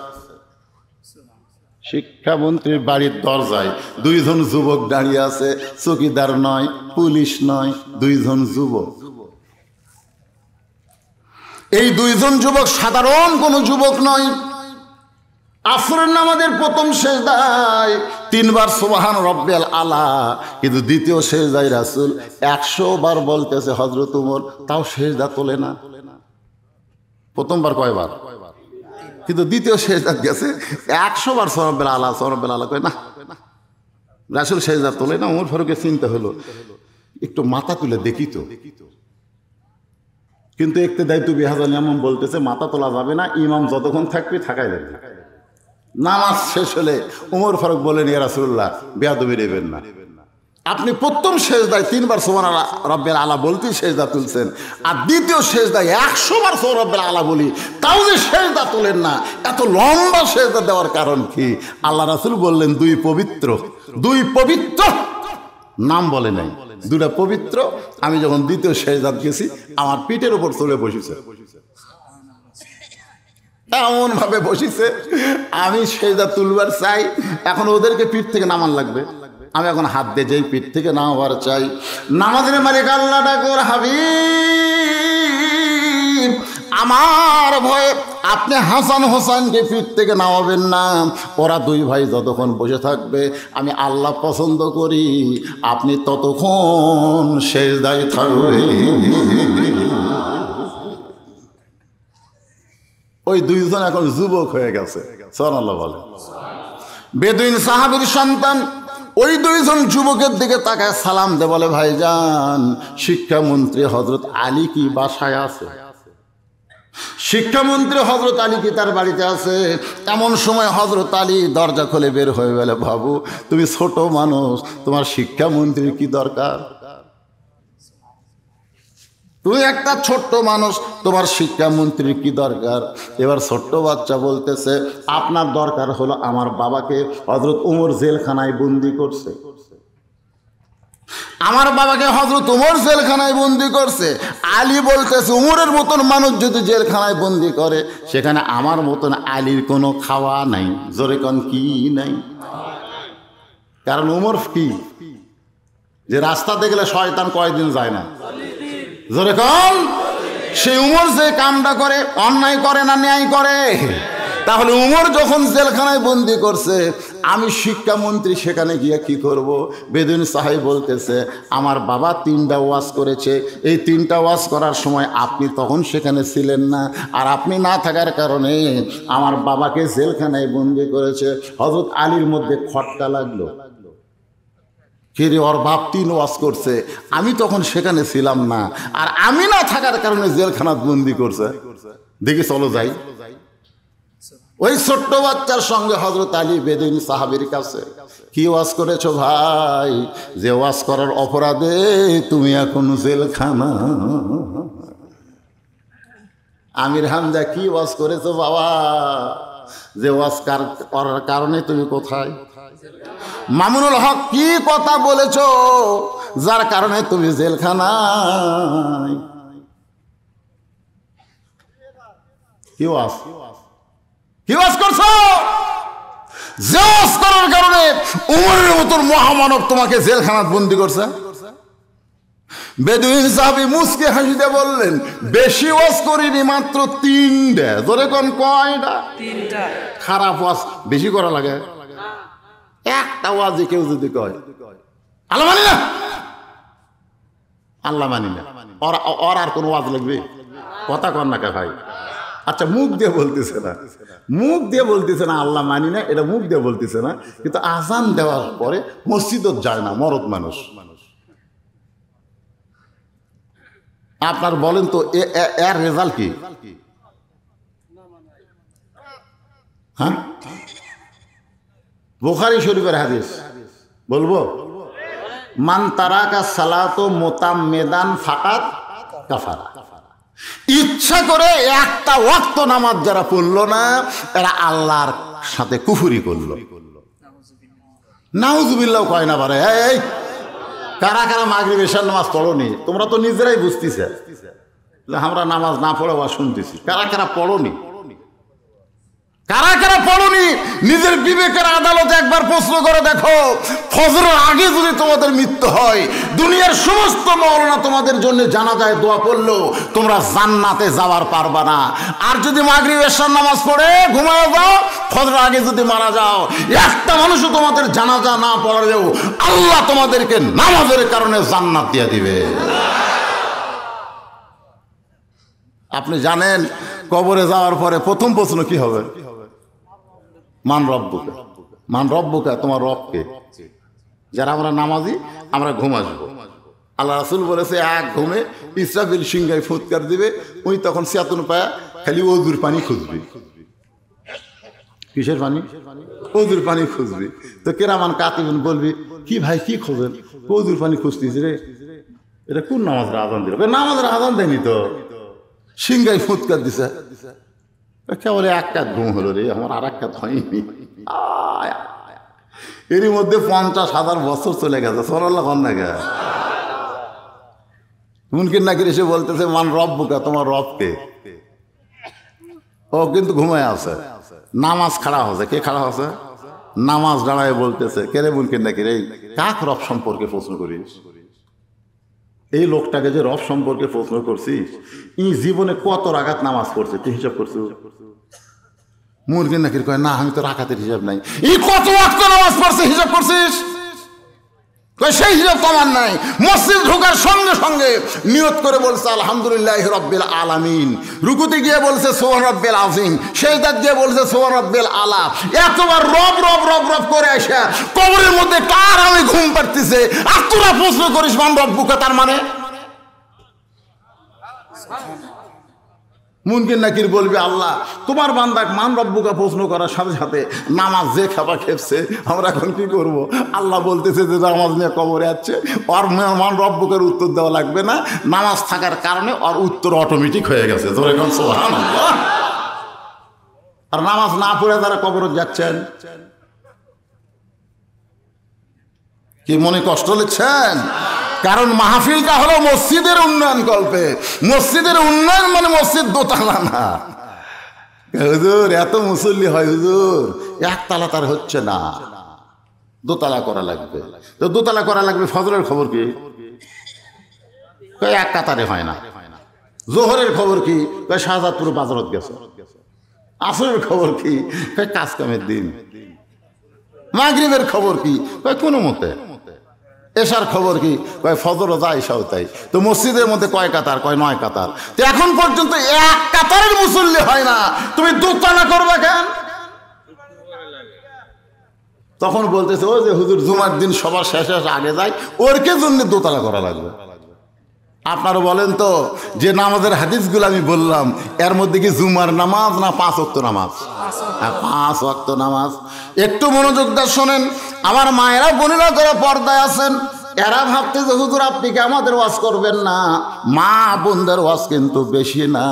শিক্ষামন্ত্রীর বাড়ির দরজায় 2 জন যুবক দাঁড়িয়ে আছে, চৌকিদার নয়, পুলিশ নয়, 2 জন যুবক। এই 2 জন যুবক সাধারণ কোনো যুবক নয়। আসরের নামাজের প্রথম সেজদায় 3 বার সুবহান রব্বিয়াল আলা, কিন্তু দ্বিতীয় সেজদায় রাসূল 100 বার বলতেছে হযরত ওমর, তাও সেজদা তোলে না। প্রথমবার কয়বার? কিন্তু দ্বিতীয় সেজদা গেছে 100 বার সুবহানাল্লাহ আলা, সুবহানাল্লাহ আলা কয় না, রাসূল সেজদা তোলে না। ওমর ফারুকের চিন্তা হলো একটু মাথা তুলে দেখি তো। কিন্তু একটু দায়িত্ব বিহাজাল ইমাম বলতেছে মাথা তোলা যাবে না, ইমাম যতক্ষণ থাকবে থাকাই লাগবে। নামাজ শেষ হলে ওমর ফারুক বলেন, ইয়া রাসূলুল্লাহ, বেয়াদবি নেবেন না, আপনি প্রথম সেজদায় 3 বার সুবহান রব্বিল আলা বলতে সেজদা তুলছেন, আর দ্বিতীয় সেজদায় 100 বার সুবহান রব্বিল আলা বলি তাও যে সেজদা তোলেন না, এত লম্বা সেজদা দেওয়ার কারণ কি? আল্লাহ রাসূল বললেন, 2 পবিত্র নাম বলে নাই, 2টা পবিত্র। আমি যখন দ্বিতীয় সেজদাত গেছি আমার পিঠের উপর চলে বসেছে, এমন ভাবে বসেছে আমি সেজদা তুলবার চাই, এখন ওদেরকে পিঠ থেকে নামান লাগবে, আমি এখন হাত দিয়ে যেই পিঠ থেকে নামাবার চাই। নামাজের মালিক আল্লাহ ডাকর, হাবিব আমার ভয়ে আপনি হাসান হোসেনকে পিঠ থেকে নামাবেন না, ওরা 2 ভাই যতক্ষণ বসে থাকবে আমি আল্লাহ পছন্দ করি, আপনি ততক্ষণ সেজদায় থাকবেন। ওই 2 জন এখন যুবক হয়ে গেছে, সুবহানাল্লাহ বলে। বেদুইন সাহাবীর সন্তান ওই 2 জন যুবকের দিকে তাকায় সালাম দে, বলে, ভাইজান শিক্ষামন্ত্রী হযরত আলী কি বাসায় আছে? শিক্ষামন্ত্রী হযরত আলী কি তার বাড়িতে আছে? এমন সময় হযরত আলী দরজা খুলে বের হয়ে গেলে, বাবু তুমি ছোট মানুষ, তোমার শিক্ষামন্ত্রীর কি দরকার? তুমি একটা ছোট্ট মানুষ, তোমার শিক্ষামন্ত্রীর কি দরকার? এবার ছোট্ট বাচ্চা বলতেছে, আপনার দরকার হলো আমার বাবাকে হযরত ওমর জেলখানায় বন্দি করছে, আমার বাবাকে হযরত ওমর জেলখানায় বন্দি করছে। আলী বলতেছে, ওমরের মতন মানুষ যদি জেলখানায় বন্দি করে, সেখানে আমার মতন আলীর কোনো খাওয়া নাই। জোরে কোন কি নাই? কারণ ওমর কি, যে রাস্তা দেখলে শয়তান কয়দিন যায় না। জোরে কোন? সেই ওমর যে কামটা করে অন্যায় করে না ন্যায় করে? তাহলে উমর যখন জেলখানায় বন্দি করছে, আমি শিক্ষামন্ত্রী সেখানে গিয়ে কি করব? বেদুইন সাহেব বলতেছে, আমার বাবা 3টা ওয়াজ করেছে, এই 3টা ওয়াজ করার সময় আপনি তখন সেখানে ছিলেন না, আর আপনি না থাকার কারণে আমার বাবাকে জেলখানায় বন্দি করেছে। হযরত আলীর মধ্যে খটকা লাগলো, কে ওর বাপ 3 ওয়াজ করছে, আমি তখন সেখানে ছিলাম না, আর আমি না থাকার কারণে জেলখানাত বন্দি করছে। দেখি চলো যাই। ওই ছোট্ট বাচ্চার সঙ্গে হযরত আলী বেদুইন সাহাবীর কাছে, কি ওয়াজ করেছো ভাই? যে ওয়াজ করার অপরাধে তুমি এখন জেলখানা। আমির হামজা, কি ওয়াজ করেছো বাবা? যে ওয়াজ করার কারণে তুমি কোথায়? মামুনুল হক, কি কথা বলেছো যার কারণে তুমি জেলখানায়? কি ওয়াজ করছো? যে ওয়াজ করার কারণে উমরের মতন মহামানব তোমাকে জেলখানাত বন্দি করছে? বেদুইন সাহাবী মুসকে হাসিতে বললেন, বেশি ওয়াজ করিনি, মাত্র 3টা। ধরে কোন কয়টা? 3টা। খারাপ ওয়াজ বেশি করা লাগে? একটা ওয়াজে কেউ যদি কয় আল্লাহ মানি না, আল্লাহ মানি না, ওর আর কোন ওয়াজ লাগবে? কথা কর না কে ভাই? আচ্ছা, মুখ দিয়ে বলতেছে না, মুখ দিয়ে বলতেছে না আল্লাহ মানি না, এটা মুখ দিয়ে বলতেছে না, কিন্তু আজান দেওয়ার পরে মসজিদও যায় না মরদ মানুষ। আপনার বলেন তো এর রেজাল্ট কি? হ্যাঁ, বুখারী শরীফের হাদিস বলবো, মান তারাকা সালাতো মুতাম্মিদান ফাকাত কাফারা। ইচ্ছা করে একটা ওয়াক্ত নামাজ যারা পড়লো না, এরা আল্লাহর সাথে কুফরি করলো। নাউজুবিল্লাহ কয় না পারে। এই কারা কারা মাগরিব এশার নামাজ পড়োনি? তোমরা তো নিজেরাই বুঝতেছে আমরা নামাজ না পড়ে বা শুনতেছি। কারা কারা পড়োনি? কারা কারা পড়োনি? নিজের বিবেকের আদালতে একবার প্রশ্ন করে দেখো। ফজরের আগে যদি তোমাদের মৃত্যু হয়, দুনিয়ার সমস্ত মাওলানা তোমাদের জন্য জানাজায় দোয়া পড়লো, তোমরা জান্নাতে যাওয়ার পারবা না। আর যদি মাগরিব এশার নামাজ পড়ে ঘুমায় যাও, ফজরের আগে যদি মারা যাও, একটা মানুষও তোমাদের জানাজা না পড়লেও আল্লাহ তোমাদেরকে নামাজের কারণে জান্নাত দিয়ে দিবে। আপনি জানেন কবরে যাওয়ার পরে প্রথম প্রশ্ন কি হবে? মান রব্বুকা, মান রব্বুকা, তোমার রবকে। যারা আমরা নামাজি, আমরা ঘুম আসবো। আল্লাহ রাসূল বলেছে, এক ঘুমে ইসরাফিল সিংহায় ফুৎকার দিবে, ওই তখন চেতন পায়া খালি ওযুর পানি খুঁজবি। কিসের পানি? ওযুর পানি খুঁজবি। তো কেরামান কাতিবিন বলবি, কি ভাই কি খোঁজেন? ওযুর পানি খুঁজতিস রে। এটা কোন নামাজের আযান দিল? নামাজের আযান দেয়নি তো, সিংহায় ফুৎকার দিছে। কেবল এক কাত ঘুম হলো রে, আমার আর এক কাত হয়নি। এরই মধ্যে 50,000 বছর চলে গেছে। সোনাল্লাহ কন না গে মুনকির নাকির এসে বলতেছে, মান রব্বুকা, তোমার রবকে। ও কিন্তু ঘুমায় আছে, নামাজ খাড়া হচ্ছে। কে খাড়া হচ্ছে? নামাজ দাঁড়ায় বলতেছে, কে রে মুনকির নাকির, এই কাক রব সম্পর্কে প্রশ্ন করিস? এই লোকটাকে যে রব সম্পর্কে প্রশ্ন করছিস, ই জীবনে কত রাকাত নামাজ পড়ছে তুই হিসাব করছিস? মুরগির নাকির কয়, না আমি তো রাকাতের হিসাব নাই। ই কত ওয়াক্ত নামাজ পড়ছে হিসাব করছিস? সেই হিসাব তোমার নাই। মসজিদ ঢোকার সঙ্গে সঙ্গে নিয়ত করে বলছে আলহামদুলিল্লাহি রাব্বিল আলামিন, রুকুতে গিয়ে বলছে সুবহান রাব্বিল আযীম, সিজদাত গিয়ে বলছে সুবহান রাব্বিল আলা। এতবার রব রব রব রব করে আসে কবরের মধ্যে কার আমি ঘুম পাড়তেছে, আর তোরা প্রশ্ন করিস মান রব্বুকা, তার মানে? মুনকির নাকির বলবে, আল্লাহ তোমার বান্দাক মান রব্বুকা প্রশ্ন করার সাথে সাথে নামাজ যে খাবার খেপছে, আমরা এখন কি করব? আল্লাহ বলতেছে যে নামাজ নিয়ে কবরে আছে, ওর মান রব্বুকার উত্তর দেওয়া লাগবে না, নামাজ থাকার কারণে ওর উত্তর অটোমেটিক হয়ে গেছে। ধরে কোন সুবহানাল্লাহ। আর নামাজ না পড়ে তারা কবরে যাচ্ছেন, কি মনে কষ্ট লিখছেন? কারণ মাহফিলটা হলো মসজিদের উন্নয়ন কল্পে। মসজিদের উন্নয়ন মানে মসজিদ দোতলা না। হুজুর এত মুসল্লি হয়, হুজুর একতলা তার হচ্ছে না, দোতলা করা লাগবে। তো দোতলা করা লাগবে, ফজরের খবর কি? এক কাতারে হয় না। জোহরের খবর কি? শাহজাদপুর বাজারত গেছে। আসরের খবর কি? কাজ কামের দিন। মাগরিবের খবর কি? কোনো মতে। এশার খবর কি? ফজরও যায়, এশাও তাই। তো মসজিদের মধ্যে কয় কাতার? 9 কাতার। তো এখন পর্যন্ত এক কাতারের মুসল্লি হয় না, তুমি দোতলা করবে কেন? তখন বলতেছে ও যে হুজুর জুমার দিন সবার শেষে আগে যায়, ওরকে জন্য দোতলা করা লাগবে। আপনারা বলেন তো যে নামাজের হাদিসগুলো আমি বললাম, এর মধ্যে কি জুমার নামাজ না 5 ওয়াক্ত নামাজ? 5 ওয়াক্ত নামাজ। একটু মনোযোগ দিয়ে শোনেন, আমার মায়েরা বোনেরা যারা পর্দায় আছেন, এরা ভাবতে যে হুজুর আপনি কি আমাদের ওয়াজ করবেন না? মা বোনদের ওয়াজ কিন্তু বেশি না,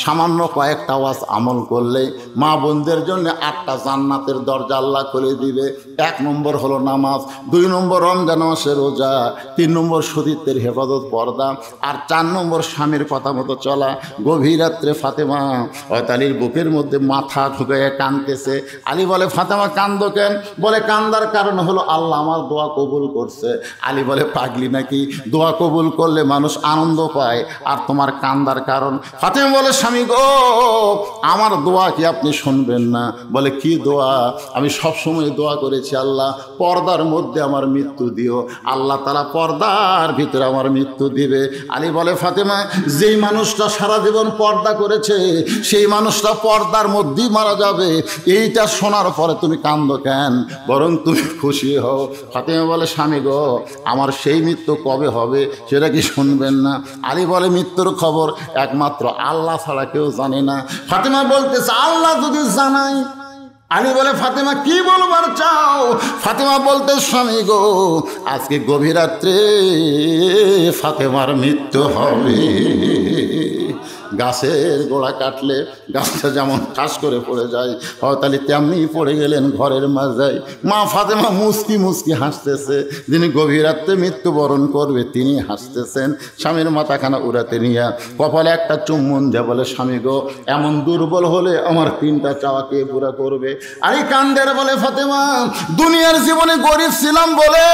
সামান্য কয়েকটা ওয়াজ আমল করলে মা বোনদের জন্য 8টা জান্নাতের দরজা আল্লাহ খুলে দিবে। 1 নম্বর হলো নামাজ, 2 নম্বর রমজান মাসের রোজা, 3 নম্বর সতীত্বের হেফাজত পর্দা, আর 4 নম্বর স্বামীর কথা মতো চলা। গভীর রাত্রে ফাতেমা আলীর বুকের মধ্যে মাথা ঢুকে কাঁদতেছে। আলী বলে ফাতেমা কান্দো কেন? বলে কান্দার কারণ হলো আল্লাহ আমার দোয়া কবুল করছে। আলী বলে পাগলি নাকি? দোয়া কবুল করলে মানুষ আনন্দ পায়, আর তোমার কান্দার কারণ? ফাতেমা বলে স্বামী গো, আমার দোয়া কি আপনি শুনবেন না? বলে কি দোয়া? আমি সবসময় দোয়া করেছি আল্লাহ পর্দার মধ্যে আমার মৃত্যু দিও। আল্লাহ তাআলা পর্দার ভিতরে আমার মৃত্যু দিবে। আলী বলে ফাতেমা, যেই মানুষটা সারা জীবন পর্দা করেছে সেই মানুষটা পর্দার মধ্যেই মারা যাবে, এইটা শোনার পরে তুমি কান্দো কেন? বরং তুমি খুশি হও। ফাতেমা বলে স্বামী গো, আমার সেই মৃত্যু কবে হবে সেটা কি শুনবেন না? আলী বলে মৃত্যুর খবর একমাত্র আল্লাহ ছাড়া কেউ জানে না। ফাতেমা বলতেছে আল্লাহ যদি জানাই। আলী বলে ফাতেমা কি বলবার চাও? ফাতেমা বলতে স্বামী গো, আজকে গভীর রাত্রে ফাতেমার মৃত্যু হবে। গাছের গোড়া কাটলে গাছটা যেমন ঠাস করে পড়ে যায়, হয়তালি তেমনি পড়ে গেলেন ঘরের মাঝায়। মা ফাতেমা মুস্কি মুস্কি হাসতেছে। যিনি গভীর রাত্রে মৃত্যুবরণ করবে তিনি হাসতেছেন। স্বামীর মাথাখানা উড়াতে নিয়ে কপালে একটা চুম্বন যা বলে স্বামী গো, এমন দুর্বল হলে আমার 3টা চাওয়া কে পুরা করবে? আরে কান্দের বলে ফাতেমা, দুনিয়ার জীবনে গরিব ছিলাম বলে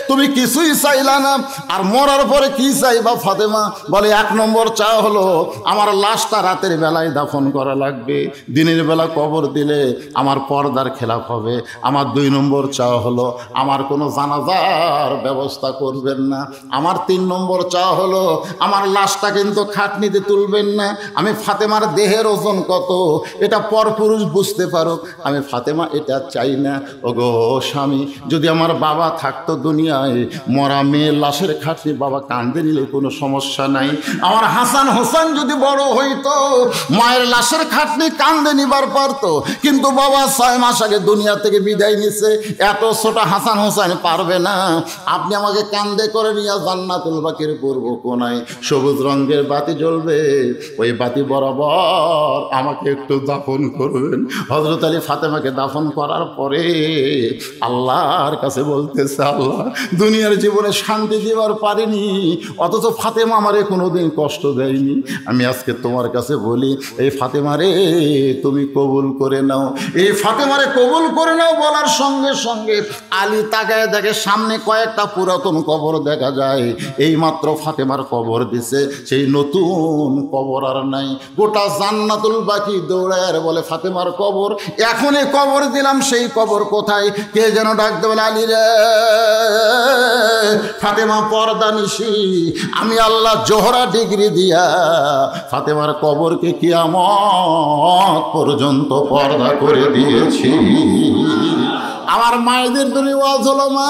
তুমি কিছুই চাইলা না, আর মরার পরে কি চাইবা? ফাতেমা বলে 1 নম্বর চাওয়া হলো আমার লাশটা রাতের বেলায় দাফন করা লাগবে, দিনের বেলা কবর দিলে আমার পর্দার খেলাপ হবে। আমার 2 নম্বর চাওয়া হলো আমার কোনো জানাজার ব্যবস্থা করবেন না। আমার 3 নম্বর চাওয়া হলো আমার লাশটা কিন্তু খাটনিতে তুলবেন না। আমি ফাতেমার দেহের ওজন কত এটা পরপুরুষ বুঝতে পারো, আমি ফাতেমা এটা চাই না। ওগো স্বামী, যদি আমার বাবা থাকতো দুনিয়ায়, মরা মেয়ের লাশের খাটনি বাবা কান্দে নিলে কোনো সমস্যা নাই। আমার হাসান হোসেন যদি বড় হইতো, মায়ের লাশের খাটনি কান্দে নিবার পারতো, কিন্তু বাবা 6 মাস আগে দুনিয়া থেকে বিদায় নিছে। এত ছোট হাসান হোসেন পারবে না। আপনি আমাকে কান্দে করে নিয়ে জান্নাতুল বাকির পূর্ব কোনায় সবুজ রঙের বাতি জ্বলবে, ওই বাতি বরাবর আমাকে একটু দাফন করবেন। হযরত আলী ফাতেমাকে দাফন করার পরে আল্লাহর কাছে বলতেছে, আল্লাহ দুনিয়ার জীবনে শান্তি দেওয়ার পারিনি, অথচ ফাতেমা আমারে কোনোদিন কষ্ট দেয়নি। আমি আজকে তোমার কাছে বলি, এই ফাতেমারে তুমি কবুল করে নাও, এই ফাতেমারে কবুল করে নাও। বলার সঙ্গে সঙ্গে আলী তাকায় দেখে সামনে কয়েকটা পুরাতন কবর দেখা যায়। এই মাত্র ফাতেমার কবর দিছে, সেই নতুন কবর আর নাই। গোটা জান্নাতুল বাকি দৌড়ায় বলে ফাতেমার কবর, এখনই কবর দিলাম, সেই কবর কোথায়? কে যেন ডাকতে বলে আলী রে, ফাতেমা পর্দা নিশি, আমি আল্লাহ জোহরা ডিগ্রি দিয়া ফাতেমার কবরকে কিয়ামত পর্যন্ত পর্দা করে দিয়েছি। আমার মায়েদের জন্য ওয়াজ হলো, মা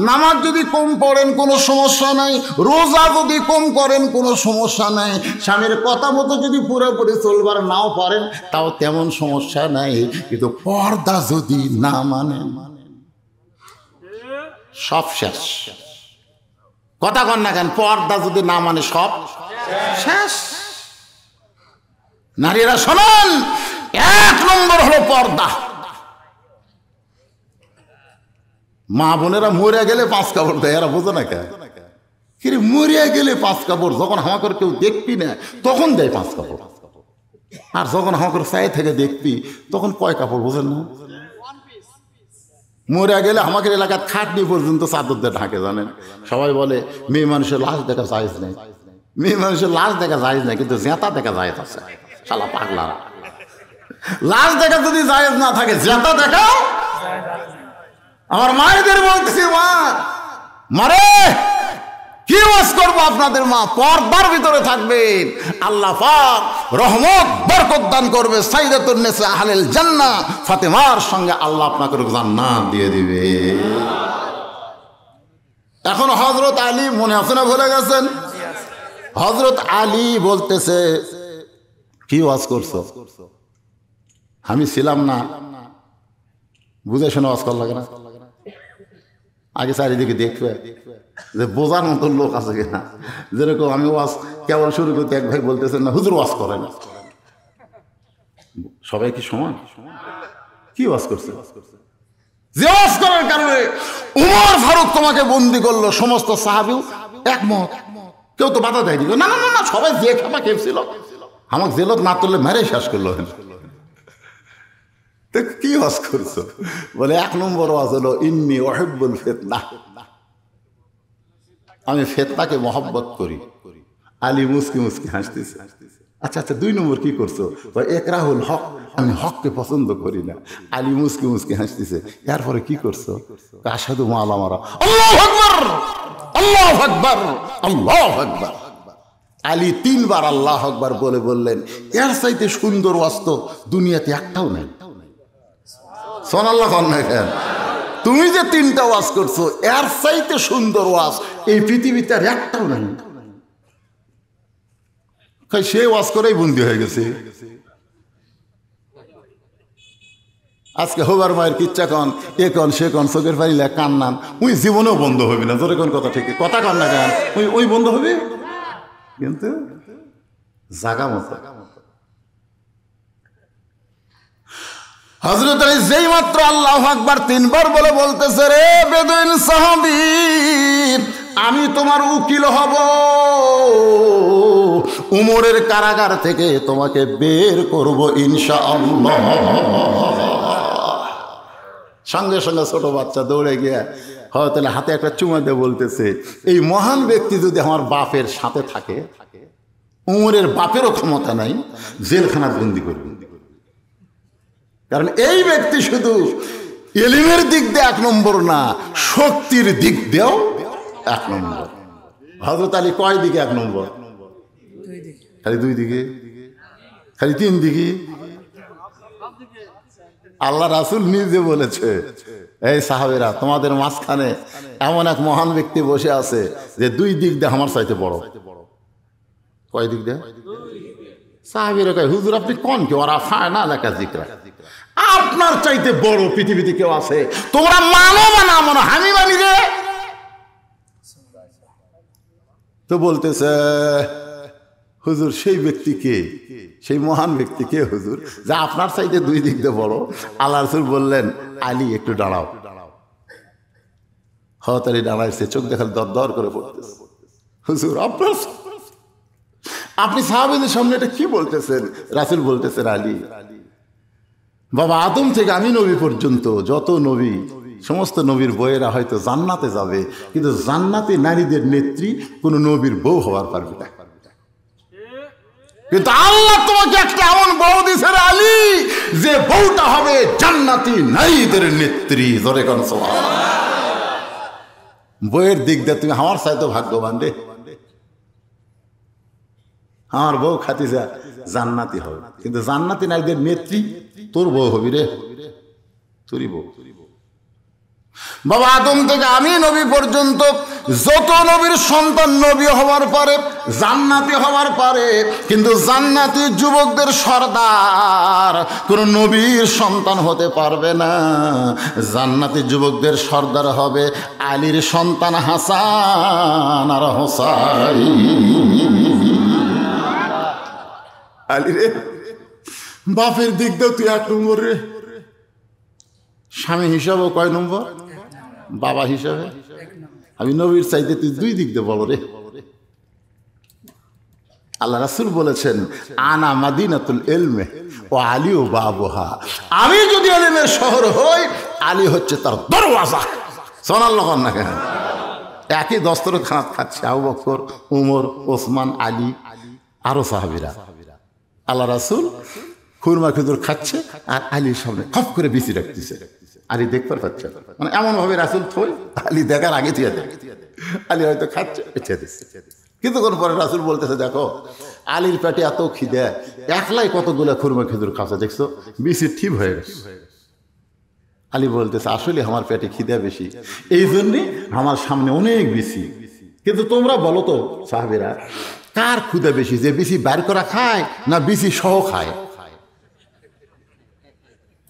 নামাজ যদি কম পড়েন কোনো সমস্যা নাই, রোজা যদি কম করেন কোনো সমস্যা নাই, স্বামীর কথা মতো যদি পুরোপুরি চলবার নাও পারেন তাও তেমন সমস্যা নাই, কিন্তু পর্দা যদি না মানেন সব শেষ। কথা কন না কেন? পর্দা যদি না মানে সব শেষ। নারীরা শোনেন, 1 নম্বর হলো পর্দা। মা বোনেরা মরে গেলে 5 কাপড় দেয়, এরা বোঝে না কেন? কিরে মরিয়া গেলে 5 কাপড়, যখন আমাকে কেউ দেখবি না তখন দেয় 5 কাপড়, আর যখন আমাকে চাই থেকে দেখবি তখন কয় কাপড়, বোঝেন না? মরে গেলে আমাকে এলাকার খাটনি পর্যন্ত চাদর দিয়ে ঢাকে, জানেন? সবাই বলে মেয়ে মানুষের লাশ দেখা যায় নাই, মেয়ে মানুষের লাশ দেখা যায় না, কিন্তু জেতা দেখা যায় আছে। শালা পাগলারা, লাশ দেখা যদি জায়েজ না থাকে জেতা দেখাও। আমার মায়েদের বলতেছি, মা মারে কি ওয়াজ করবো আপনাদের, মা পর্দার ভিতরে থাকবেন, আল্লাহ পাক রহমত বরকত দান করবে, সাইয়্যিদাতুন নিসা আহলিল জান্নাহ ফাতেমার সঙ্গে আল্লাহ আপনাকে জান্নাত দিয়ে দিবে। এখন হযরত আলী মনে আছে না, ভুলে গেছেন? হযরত আলী বলতেছে, কি ওয়াজ করছো? আমি ছিলাম না, বুঝে শুনে ওয়াজ করা লাগে না? আগে চারিদিকে দেখবে যে বোঝার মতো লোক আছে কিনা। যেরকম আমি ওয়াজ কেবল শুরু করতে এক ভাই বলতেছেন না, হুজুর ওয়াজ করেন। সবাই কি সমান? কি ওয়াজ করছে? যে ওয়াজ করার কারণে উমর ফারুক তোমাকে বন্দি করলো, সমস্ত সাহাবীও একমত, কেউ তো বাধা দেয়নি। না না না, সবাই যে খাপা খেপছিল, আমাকে জেলত না তুললে মেরে শেষ করলো। কি ওয়াজ করছো? বলে 1 নম্বর ওয়াজ হলো ইন্নী উহিব্বুল ফিতনাহ, আমি ফিতনাকে মহব্বত করি। আলী মুস্কি মুস্কি হাসতেছে। আচ্ছা আচ্ছা, 2 নম্বর কি করছো? ইকরাহুল হক, আমি হককে পছন্দ করি না। আলী মুস্কি মুস্কি হাসতেছে। এরপরে কি করছো? আশহাদু মালা মারা, আল্লাহু আকবার, আল্লাহু আকবার, আল্লাহু আকবার। আলী 3 বার আল্লাহু আকবার বলে বললেন, এর চাইতে সুন্দর ওয়াজ তো দুনিয়াতে একটাও নাই। সুবহানাল্লাহ। তুমি যে 3টা ওয়াজ করছো, এর চাইতে সুন্দর ওয়াজ এই পৃথিবীতে আর একটাও নাই। সে ওয়াজ করেই বন্দী হয়ে গেছে। আজকে হবার মায়ের কিচ্ছা কন, এ কন সে কন, চোখের পাইলে কান্নান, ওই জীবনেও বন্ধ হবি না। জোরে কোন কথা, ঠিক কথা কন না কেন, ওই বন্ধ হবে, কিন্তু জাগা মতো। হযরত আলী যেই মাত্র আল্লাহু আকবার 3 বার বলে বলতেছে, রে বেদুইন সাহাবী, আমি তোমার উকিল হব, উমরের কারাগার থেকে তোমাকে বের করব ইনশাআল্লাহ। সঙ্গে সঙ্গে ছোট বাচ্চা দৌড়ে গিয়ে হয়তো হাতে একটা চুমা দিয়ে বলতেছে, এই মহান ব্যক্তি যদি আমার বাপের সাথে থাকে, উমরের বাপেরও ক্ষমতা নাই, জেলখানা বন্দি করবে। কারণ এই ব্যক্তি শুধু এলিমের দিক দিয়ে 1 নম্বর না, শক্তির দিক দিয়েও 1 নম্বর। হযরত আলী কয় দিকে 1 নম্বর? খালি 2 দিকে, খালি 3 দিকে। আল্লাহ রাসূল নিজে বলেছে, এই সাহাবীরা, তোমাদের মাঝখানে এমন এক মহান ব্যক্তি বসে আছে যে 2 দিক দিয়ে আমার চাইতে বড়। কয় দিক দিয়ে? সাহাবীরা কয়, হুজুর আপনি কোন কি? ওরা ফায়না লেখা জিকরা, আপনার চাইতে বড় পৃথিবীতে কেউ আছে? তোমরা মানো বা না মানো, আমি মানি রে। তো বলতেছে, হুজুর সেই ব্যক্তি কে? সেই মহান ব্যক্তি কে হুজুর, যা আপনার চাইতে 2 দিক দিয়ে বড়? আল্লাহ রাসূল বললেন, আলী একটু দাঁড়াও। হযরত আলী দাঁড়াইছে, চোখ দেখাল দর দর করে পড়তেছে। হুজুর আপনি সাহাবীদের সামনে এটা কি বলতেছেন? রাসূল বলতেছেন, আলী বাবা আদম থেকে আমি নবী পর্যন্ত যত নবী, সমস্ত নবীর বউয়েরা হয়তো জান্নাতে যাবে, কিন্তু জান্নাতে নারীদের নেত্রী কোন নবীর বউ হওয়ার পারবে না। কিন্তু আল্লাহ তোমাকে একটা এমন বউ দিয়েছে আলী, যে বউটা হবে জান্নাতি নারীদের নেত্রী। জোরে কোন সুবহানাল্লাহ। বউয়ের দিক দিয়ে তুমি আমার চাইতে ভাগ্যবান রে। আমার বউ খাদিজা জান্নাতি হবে, কিন্তু জান্নাতি নারীদের নেত্রী তোর বউ হবি রে, তোরই বউ। বাবা আদম থেকে আমি নবী পর্যন্ত যত নবীর সন্তান নবী হওয়ার পরে জান্নাতি হওয়ার পরে, কিন্তু জান্নাতি যুবকদের সর্দার কোন নবীর সন্তান হতে পারবে না। জান্নাতি যুবকদের সর্দার হবে আলীর সন্তান হাসান আর হোসাইন। আলী রে, বাপের দিক দিয়ে তুই 1 নম্বর রে, স্বামী হিসাবে কয় নম্বর? বাবা হিসাবে আমি নবীর চাইতে তুই 2 দিক দিয়ে বলো রে। আল্লাহ রাসূল বলেছেন, আনা মাদিনাতুল ইলমে ওয়া আলী ও বাবুহা, আমি যদি ইলমের শহর হই, আলী হচ্ছে তার দরওয়াজা। সুবহানাল্লাহ না কেন? একই দস্তরখানাত খাচ্ছে আবু বকর, উমর, ওসমান, আলী, আরো সাহাবীরা। আল্লাহ রাসূল খুরমা খেজুর খাচ্ছে আর আলীর সামনে খপ করে বিচি রাখতেছে। আলী দেখতে পাচ্ছে, মানে এমনভাবে রাসূল থই, আলী দেখার আগে দিয়ে দেয়। আলী হয়তো খাচ্ছে, ছেড়ে দিচ্ছে। কিছুক্ষণ পরে রাসূল বলতেছে, দেখো আলীর পেটে এত খিদে, একলাই কতগুলো খুরমা খেজুর খাচ্ছে, দেখছো বিচি ঠিক হয়ে গেছে। আলী বলতেছে, আসলে আমার পেটে খিদে বেশি, এই জন্যে আমার সামনে অনেক বিচি। কিন্তু তোমরা বলো তো সাহাবীরা, কার ক্ষুদা বেশি, যে বিচি বাইর করা খায় না বিচি সহ খায়?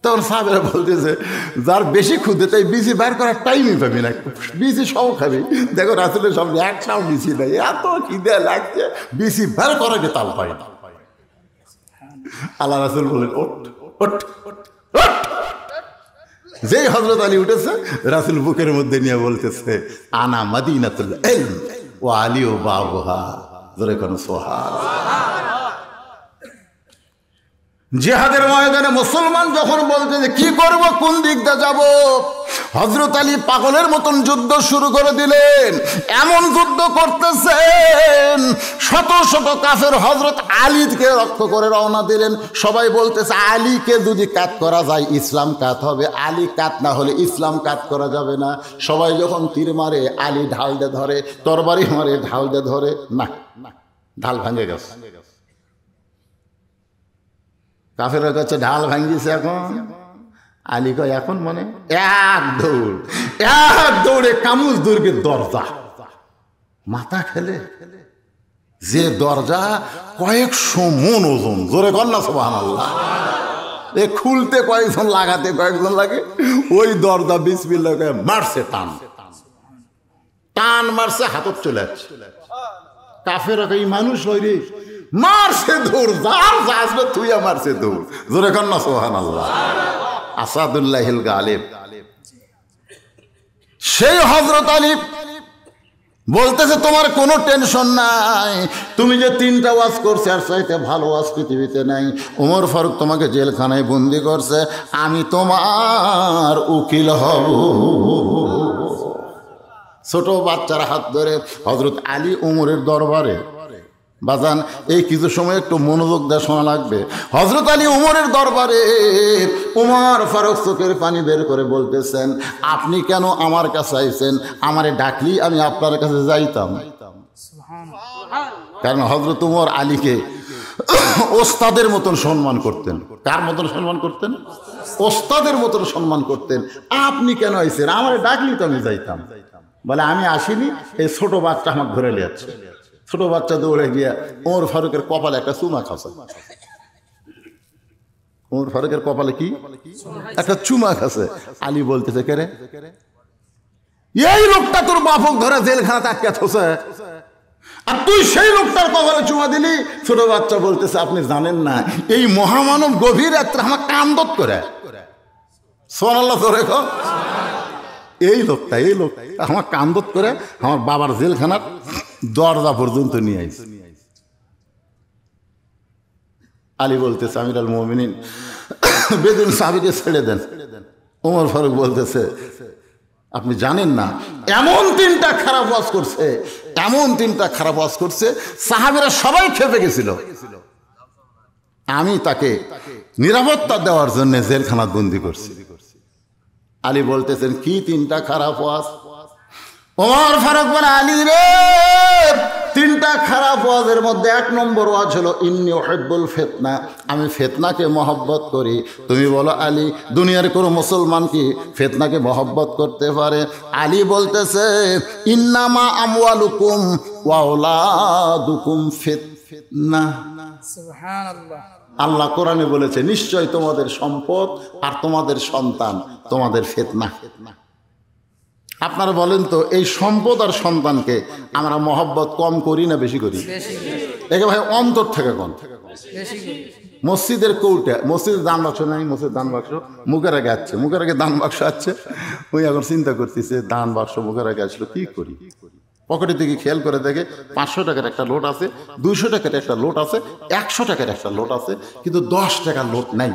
তখন সাহাবীরা বলতেছে, যার বেশি ক্ষুদে তাই বিচি বাইর করার টাইমই পাবি না, বিচি সহ খাবি। দেখো রাসূলের সামনে একটাও বিচি নাই, এত খিদে লাগছে বিচি বাইর করাকে তাল পায় না। আল্লাহ রাসূল বলেন, ওঠ ওঠ ওঠ। যেই হযরত আলী উঠেছে, রাসূল বুকের মধ্যে নিয়ে বলতেছে, আনা মাদিনাতুল ইলম ওয়া আলিউ বাবুহা। জোরে কোন সুবহানাল্লাহ। জিহাদের ময়দানে মুসলমান যখন বলতে যে কি করব, কোন দিক দিয়ে যাব, হযরত আলী পাগলের মতন যুদ্ধ শুরু করে দিলেন। এমন যুদ্ধ করতেছেন, শত শত কাফের হযরত আলীকে লক্ষ্য করে রওনা দিলেন। সবাই বলতেছে, আলীকে যদি কাত করা যায় ইসলাম কাত হবে, আলী কাত না হলে ইসলাম কাত করা যাবে না। সবাই যখন তীর মারে, আলী ঢাল দিয়ে ধরে, তরবারি মারে, ঢাল দিয়ে ধরে, না ঢাল ভাঙে গেছে। কাফেরের কাছে ঢাল ভাঙিয়েছে, এখন আলী কয় এখন মনে এক দৌড়ে কামুজ দুর্গের দরজা মাথা খেলে, যে দরজা কয়েকশো মন ওজন, জোরে কর না সুবহানাল্লাহ। এ খুলতে কয়েকজন, লাগাতে কয়েকজন লাগে। ওই দরজা বিসমিল্লাহ করে মারছে, টান টান মারছে, হাতত চলে যাচ্ছে। কাফের এই মানুষ হইরে মারছে দৌড়, যার যা আসবে তুই মারছে দৌড়, জোরে কর না সুবহানাল্লাহ। আসাদুল্লাহিল গালিব, সেই হযরত আলী বলতেছে, তোমার কোনো টেনশন নাই, তুমি যে 3টা ওয়াজ করছে, আর চাইতে ভালো ওয়াজ পৃথিবীতে নাই। ওমর ফারুক তোমাকে জেলখানায় বন্দি করছে, আমি তোমার উকিল হব। ছোট বাচ্চার হাত ধরে হযরত আলী ওমরের দরবারে, বাজান এই কিছু সময় একটু মনোযোগ দিয়ে শোনা লাগবে। হযরত আলী ওমরের দরবারে, ওমর ফারুক চোখের পানি বের করে বলতেছেন, আপনি কেন আমার কাছে আইছেন? আমারে ডাকলি আমি আপনার কাছে যাইতাম। কারণ হযরত ওমর আলীকে ওস্তাদের মতন সম্মান করতেন। কার মতন সম্মান করতেন? ওস্তাদের মতন সম্মান করতেন। আপনি কেন আইছেন? আমারে ডাকলি তো আমি যাইতাম। বলে আমি আসিনি, এই ছোট বাচ্চা আমাকে ধরে লিয়াচ্ছে। ছোট বাচ্চা দৌড়ে গিয়া ওমর ফারুকের কপালে একটা চুমা খাচ্ছে। ওমর ফারুকের কপালে কি একটা চুমা খাচ্ছে। আলী বলতেছে, কে রে? এই লোকটা তোর বাপক ধরে জেলখানা আটকে থছে, আর তুই সেই লোকটার কপালে চুমা দিলি। ছোট বাচ্চা বলতেছে, আপনি জানেন না, এই মহামানব গভীর রাত্রে আমার কান্দত করে। সুবহানাল্লাহ, জোরে কও। এই লোকটা আমার কান্দত করে আমার বাবার জেলখানার দরজা পর্যন্ত নিয়ে আইছে। আলী বলতেছে, আমিরুল মুমিনিন বেদুইন সাহাবীকে ছেড়ে দেন। ওমর ফারুক বলতেছে, আপনি জানেন না, এমন 3টা খারাপ ওয়াজ করছে, এমন 3টা খারাপ ওয়াজ করছে, সাহাবীরা সবাই খেপে গেছিল। আমি তাকে নিরাপত্তা দেওয়ার জন্য জেলখানা বন্দি করছি। আলী বলতেছেন, কি 3টা খারাপ ওয়াজ? ওমর ফারুক বলে, আলী রে, 3টা খারাপ ওয়াজের মধ্যে 1 নম্বর ওয়াজ হলো ইন্নী উহিব্বুল ফিতনা, আমি ফিতনাকে মহব্বত করি। তুমি বলো আলী, দুনিয়ার কোনো মুসলমান কি ফিতনাকে মহব্বত করতে পারে? আলী বলতেছে, ইন্নামা আমওয়ালুকুম ওয়া আওলাদুকুম ফিতনা। সুবহানাল্লাহ। আল্লাহ কোরআনে বলেছে, নিশ্চয় তোমাদের সম্পদ আর তোমাদের সন্তান তোমাদের ফিতনা। আপনারা বলেন তো, এই সম্পদ আর সন্তানকে আমরা মহব্বত কম করি না বেশি করি? একে ভাই অন্তর থেকে কম। মসজিদের কৌটা, মসজিদের দান বাক্স নাই, মসজিদের দান বাক্স মুখের আগে আছে, মুখের আগে দান বাক্স আছে। ওই এখন চিন্তা করতেছে, দান বাক্স মুখের আগে আসলো, কি করি? পকেটে দিকে খেয়াল করে দেখে 500 টাকার একটা লোট আছে, 200 টাকার একটা লোট আছে, 100 টাকার একটা লোট আছে, কিন্তু 10 টাকার লোট নাই।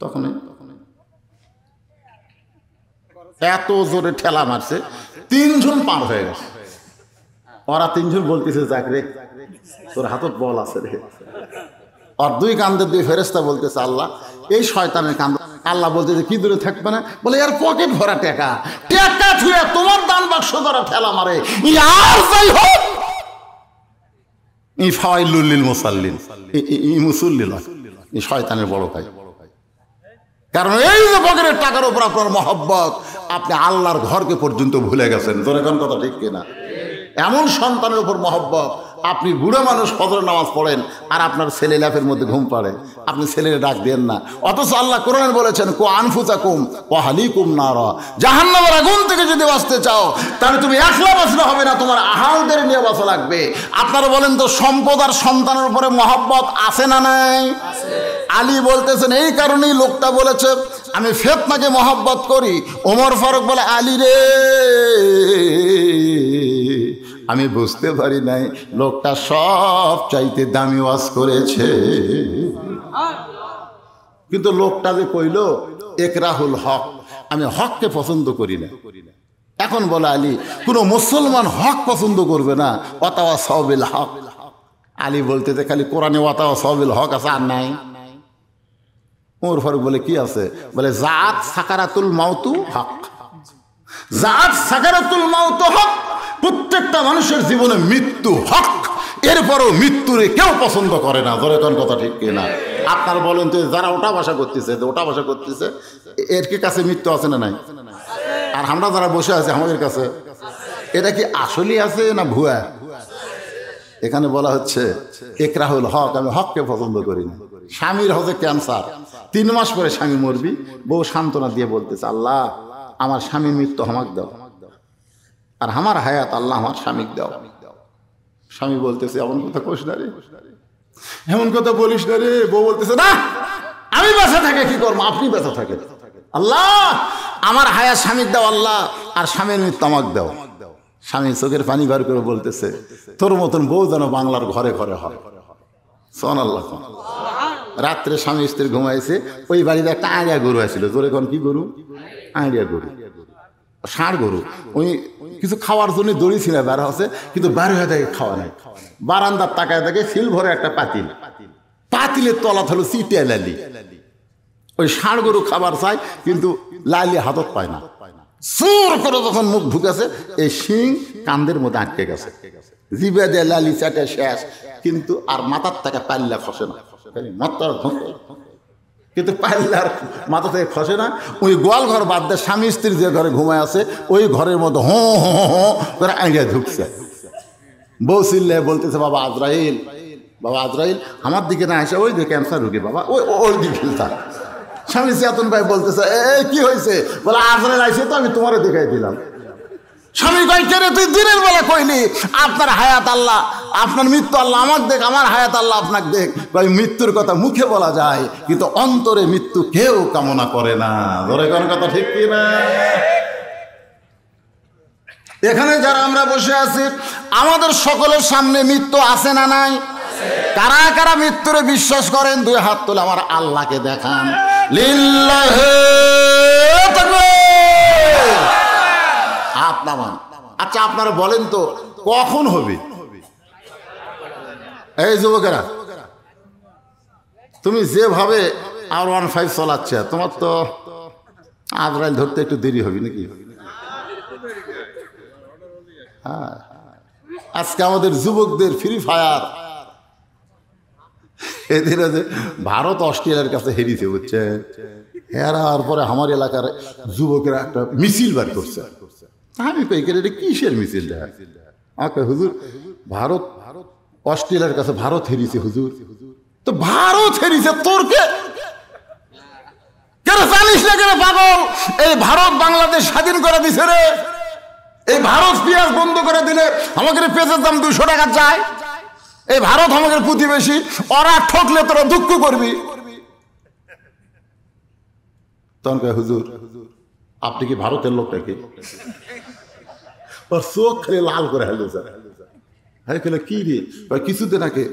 তখন এত জোরে ঠেলা মারছে, 3 জন পার হয়ে গেছে। ওরা 3 জন বলতেছে, যাক রে, তোর হাতত বল আছে রে, আর দুই কান্দের দুই ফেরেশতা বলতেছে আল্লাহ এই শয়তানের কান্দ। আল্লাহ বলতেছে কি দূরে থাকবে না, বলে এর পকেট ভরা টাকা, টাকা ছুঁয়ে তোমার দান বাক্স দ্বারা ঠেলা মারে। আর যাই হোক ই ফাওয়াইলুল মুসাল্লিন, ই মুসল্লি নয়, ই শয়তানের বড় ভাই। কারণ এই যে পকেটের টাকার উপর আপনার মহব্বত, আপনি আল্লাহর ঘরকে পর্যন্ত ভুলে গেছেন। তোর এখন কথা ঠিক কিনা? এমন সন্তানের উপর মহব্বত, আপনি বুড়ো মানুষ ফজরের নামাজ পড়েন আর আপনার ছেলে ল্যাপের মধ্যে ঘুম পাড়ে, আপনি ছেলের ডাক দেন না। অথচ আল্লাহ কোরআনে বলেছেন কো আনফুসাকুম ওয়া আহলিকুম নারা, জাহান্নামের আগুন থেকে যদি বাঁচতে চাও তাহলে তুমি একলা বাঁচলে হবে না, তোমার আহালদের নিয়ে বাঁচা লাগবে। আপনারা বলেন তো সম্পদ আর সন্তানের উপরে মহব্বত আছে না নাই? আলী বলতেছেন এই কারণেই লোকটা বলেছে আমি ফিতনাকে মহব্বত করি। ওমর ফারুক বলে আলী রে আমি বুঝতে পারি নাই লোকটা সব চাইতে দামি ওয়াজ করেছে। কিন্তু লোকটা যে কইল একরাহুল হক, আমি হককে পছন্দ করি না। এখন বলে আলী কোন মুসলমান হক পছন্দ করবে না, ওয়াতাওয়া সাবিল হক। আলী বলতেছে খালি কোরআনে ওয়াতাওয়া সাবিল হক আছে আর নাই? ওমর ফারুক বলে কি আছে? বলে জাত সাকারাতুল মাউতু হক, জাত সাকারাতুল মাউতু হক। প্রত্যেকটা মানুষের জীবনে মৃত্যু হক, এরপরও মৃত্যুরে কেউ পছন্দ করে না। ধরে কোন কথা ঠিক কিনা? আপনার বলেন তো যারা ওটা ভাষা করতেছে, ওটা ভাষা করতেছে, এর কি কাছে মৃত্যু আছে না নাই? আর আমরা যারা বসে আছি আমাদের কাছে এটা কি আসলেই আছে না ভুয়া? এখানে বলা হচ্ছে একরাহুল হক, আমি হককে পছন্দ করি না। স্বামীর হচ্ছে ক্যান্সার, 3 মাস পরে স্বামী মরবি, বউ সান্ত্বনা দিয়ে বলতেছে আল্লাহ আমার স্বামীর মৃত্যু আমাকে দাও, আর আমার হায়াত আল্লাহ আমার স্বামীক দাও। স্বামী বলতেছে এমন কথা কোস না রে, এমন কথা বলিস না রে। বউ বলতেছে না আমি বেঁচে থাকে কি করবো, আপনি বেঁচে থাকেন, আল্লাহ আমার হায়াত স্বামীক দাও আল্লাহ, আর স্বামীর মৃত্যু আমাকে দাও। স্বামী চোখের পানি বার করে বলতেছে তোর মতন বউ যেন বাংলার ঘরে ঘরে হয়। সোন আল্লাহ। রাত্রে স্বামী স্ত্রী ঘুমাইছে, ওই বাড়িতে একটা আড়িয়া গরু আসছিল। জোরে কোন কি গরু? আড়িয়া গরু, ষাঁড় গরু। ওই কিছু খাওয়ার জন্য দড়ি ছিল বের হচ্ছে, কিন্তু বের হয়ে থাকে খাওয়া নাই। বারান্দার তাকায় থাকে সিলভরে একটা পাতিল, পাতিলের তলা হলো চিটিয়া লালি। ওই ষাঁড় গরু খাবার চায় কিন্তু লালি হাতত পায় না। জোর করে যখন মুখ ঢুকেছে এই শিং কান্দের মধ্যে আটকে গেছে, জিবে দিয়ে লালি চাটে শেষ, কিন্তু আর মাথার থেকে পাল্লা খসে না। মাথার কিন্তু পাল্লার মাথা থেকে খসে না। ওই গোয়াল ঘর বাদ দিয়ে স্বামী স্ত্রী যে ঘরে ঘুমায় আছে ওই ঘরের মধ্যে হো হো হো করে আইডিয়া ঢুকছে। বউ চিল্লে বলতেছে বাবা আজরাইল, বাবা আজরাইল আমার দিকে না আসে, ওই যে ক্যান্সার রুগী বাবা, ওই দিকে ফেলতা। স্বামী চেতন ভাই বলতেছে এই কি হয়েছে? বলে আজরাইল আইসে তো আমি তোমারে দেখাই দিলাম। স্বামী কয় কেন তুই দিনের বেলা কইলি আপনার হায়াত আল্লাহ, আপনার মৃত্যু আল্লাহ আমাকে দেখ, আমার হায়াত আল্লাহ আপনাকে দেখ। ভাই মৃত্যুর কথা মুখে বলা যায় কিন্তু অন্তরে মৃত্যু কেউ কামনা করে না। ধরে কোন কথা ঠিক কি না? এখানে যারা আমরা বসে আছি আমাদের সকলের সামনে মৃত্যু আছে না নাই? কারা কারা মৃত্যুরে বিশ্বাস করেন? 2 হাত তুলে আমার আল্লাহকে দেখান। লিল্লাহি তাকবীর। আপনামান। আচ্ছা আপনারা বলেন তো কখন হবে? এই যুবকেরা তুমি যেভাবে R15 চালাচ্ছে তোমার তো আজরাইল ধরতে একটু দেরি হবে নাকি? হ্যাঁ, আজকে আমাদের যুবকদের ফ্রি ফায়ার এদের ভারত অস্ট্রেলিয়ার কাছে হেরিছে বুঝছে। হেরার পরে আমার এলাকার যুবকেরা একটা মিছিল বার করছে। আমি পেয়ে এটা কিসের মিছিলটা? আমাকে হুজুর ভারত অস্ট্রেলিয়ার কাছে ভারত হেরিছে হুজুর। তো ভারত হেরিছে তোর কে কেন জানিস না কেন পাগল? এই ভারত বাংলাদেশ স্বাধীন করে দিছে রে। এই ভারত পেঁয়াজ বন্ধ করে দিলে আমাকে পেঁয়াজের দাম 200 টাকা যায়। এই ভারত আমাদের প্রতিবেশী, ওরা ঠকলে তোরা দুঃখ করবি। তখন কয় হুজুর আপনি কি ভারতের লোক নাকি? ওর চোখ খালি লাল করে হেলে যায়। হ্যাঁ খেলে কি রে? কিছুদিন আগে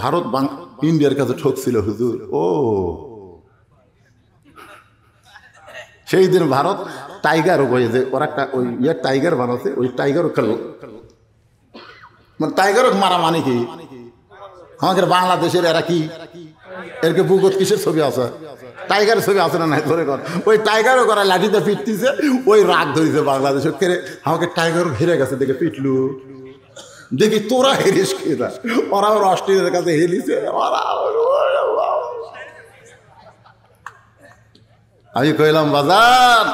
ভারত ইন্ডিয়ার কাছে ঠকছিল হুজুর। ও সেই দিন ভারত টাইগারও যে ওরা একটা ওই টাইগার বানাচ্ছে, ওই টাইগারও খেলো। মানে টাইগারও মারা মানে কি? আমাদের বাংলাদেশের এরা কি এরকে বুকত কিসের ছবি আছে? টাইগারের ছবি আছে না নাই? ধরে কর ওই টাইগারও করা লাঠিতে পিটতিছে, ওই রাগ ধরেছে বাংলাদেশ কেড়ে আমাকে টাইগারও হেরে গেছে দেখে পিটলু। দেখি তোরা হেরিস কিনা, ওরা ওর অস্ট্রেলিয়ার কাছে হেরিছে। আমি কইলাম বাজার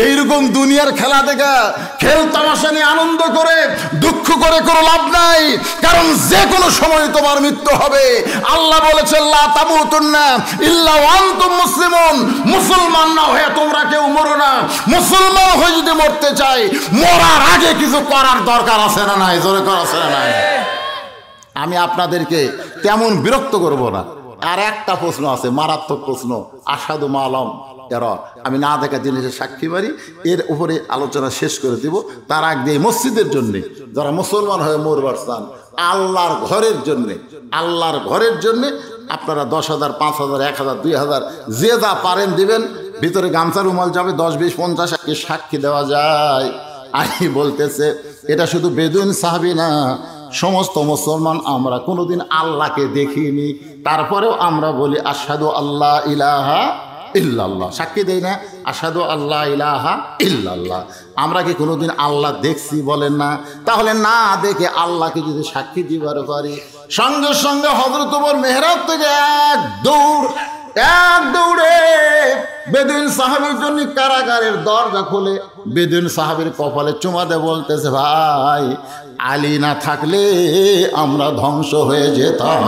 এইরকম দুনিয়ার খেলা দেখা খেল তামাশা নিয়ে আনন্দ করে দুঃখ করে কোনো লাভ নাই, কারণ যে কোনো সময় তোমার মৃত্যু হবে। আল্লাহ বলেছেন লা তামুতুন্না ইল্লা ওয়া আনতুম মুসলিমুন, মুসলমান না হয়ে তোমরা কেউ মরো না। মুসলমান হয়ে যদি মরতে চাই, মরার আগে কিছু করার দরকার আছে না নাই? জোরে করা আছে না নাই? আমি আপনাদেরকে তেমন বিরক্ত করব না। আর একটা প্রশ্ন আছে, মারাত্মক প্রশ্ন, আসাদু মালাম এরা, আমি না দেখা জিনিসের সাক্ষী বাড়ি, এর উপরে আলোচনা শেষ করে দিব। তার আগে এই মসজিদের জন্যে যারা মুসলমান হয়ে মরবার চান, আল্লাহর ঘরের জন্যে, আল্লাহর ঘরের জন্যে আপনারা 10,000, 5,000, 1,000, 2,000 যে যা পারেন দিবেন। ভিতরে গামছা রুমাল যাবে 10, 20, 50 সাক্ষী দেওয়া যায়। আমি বলতেছে এটা শুধু বেদুইন সাহাবী না, সমস্ত মুসলমান আমরা কোনোদিন আল্লাহকে দেখিনি, তারপরেও আমরা বলি আশহাদু আল্লাহ ইলাহা ইল্লাল্লাহ, সাক্ষী দেই না আশহাদু আল্লাহ ইলাহা ইল্লাল্লাহ। আমরা কি কোনোদিন আল্লাহ দেখছি? বলেন না। তাহলে না দেখে আল্লাহকে যদি সাক্ষী দিবার পারি, সঙ্গে সঙ্গে হযরত ওমর মেহরাব থেকে এক দৌড়ে বেদুইন সাহাবীর জন্য কারাগারের দরজা খুলে বেদুইন সাহাবীর কপালে চুমা দিয়ে বলতেছে, ভাই আলী না থাকলে আমরা ধ্বংস হয়ে যেতাম।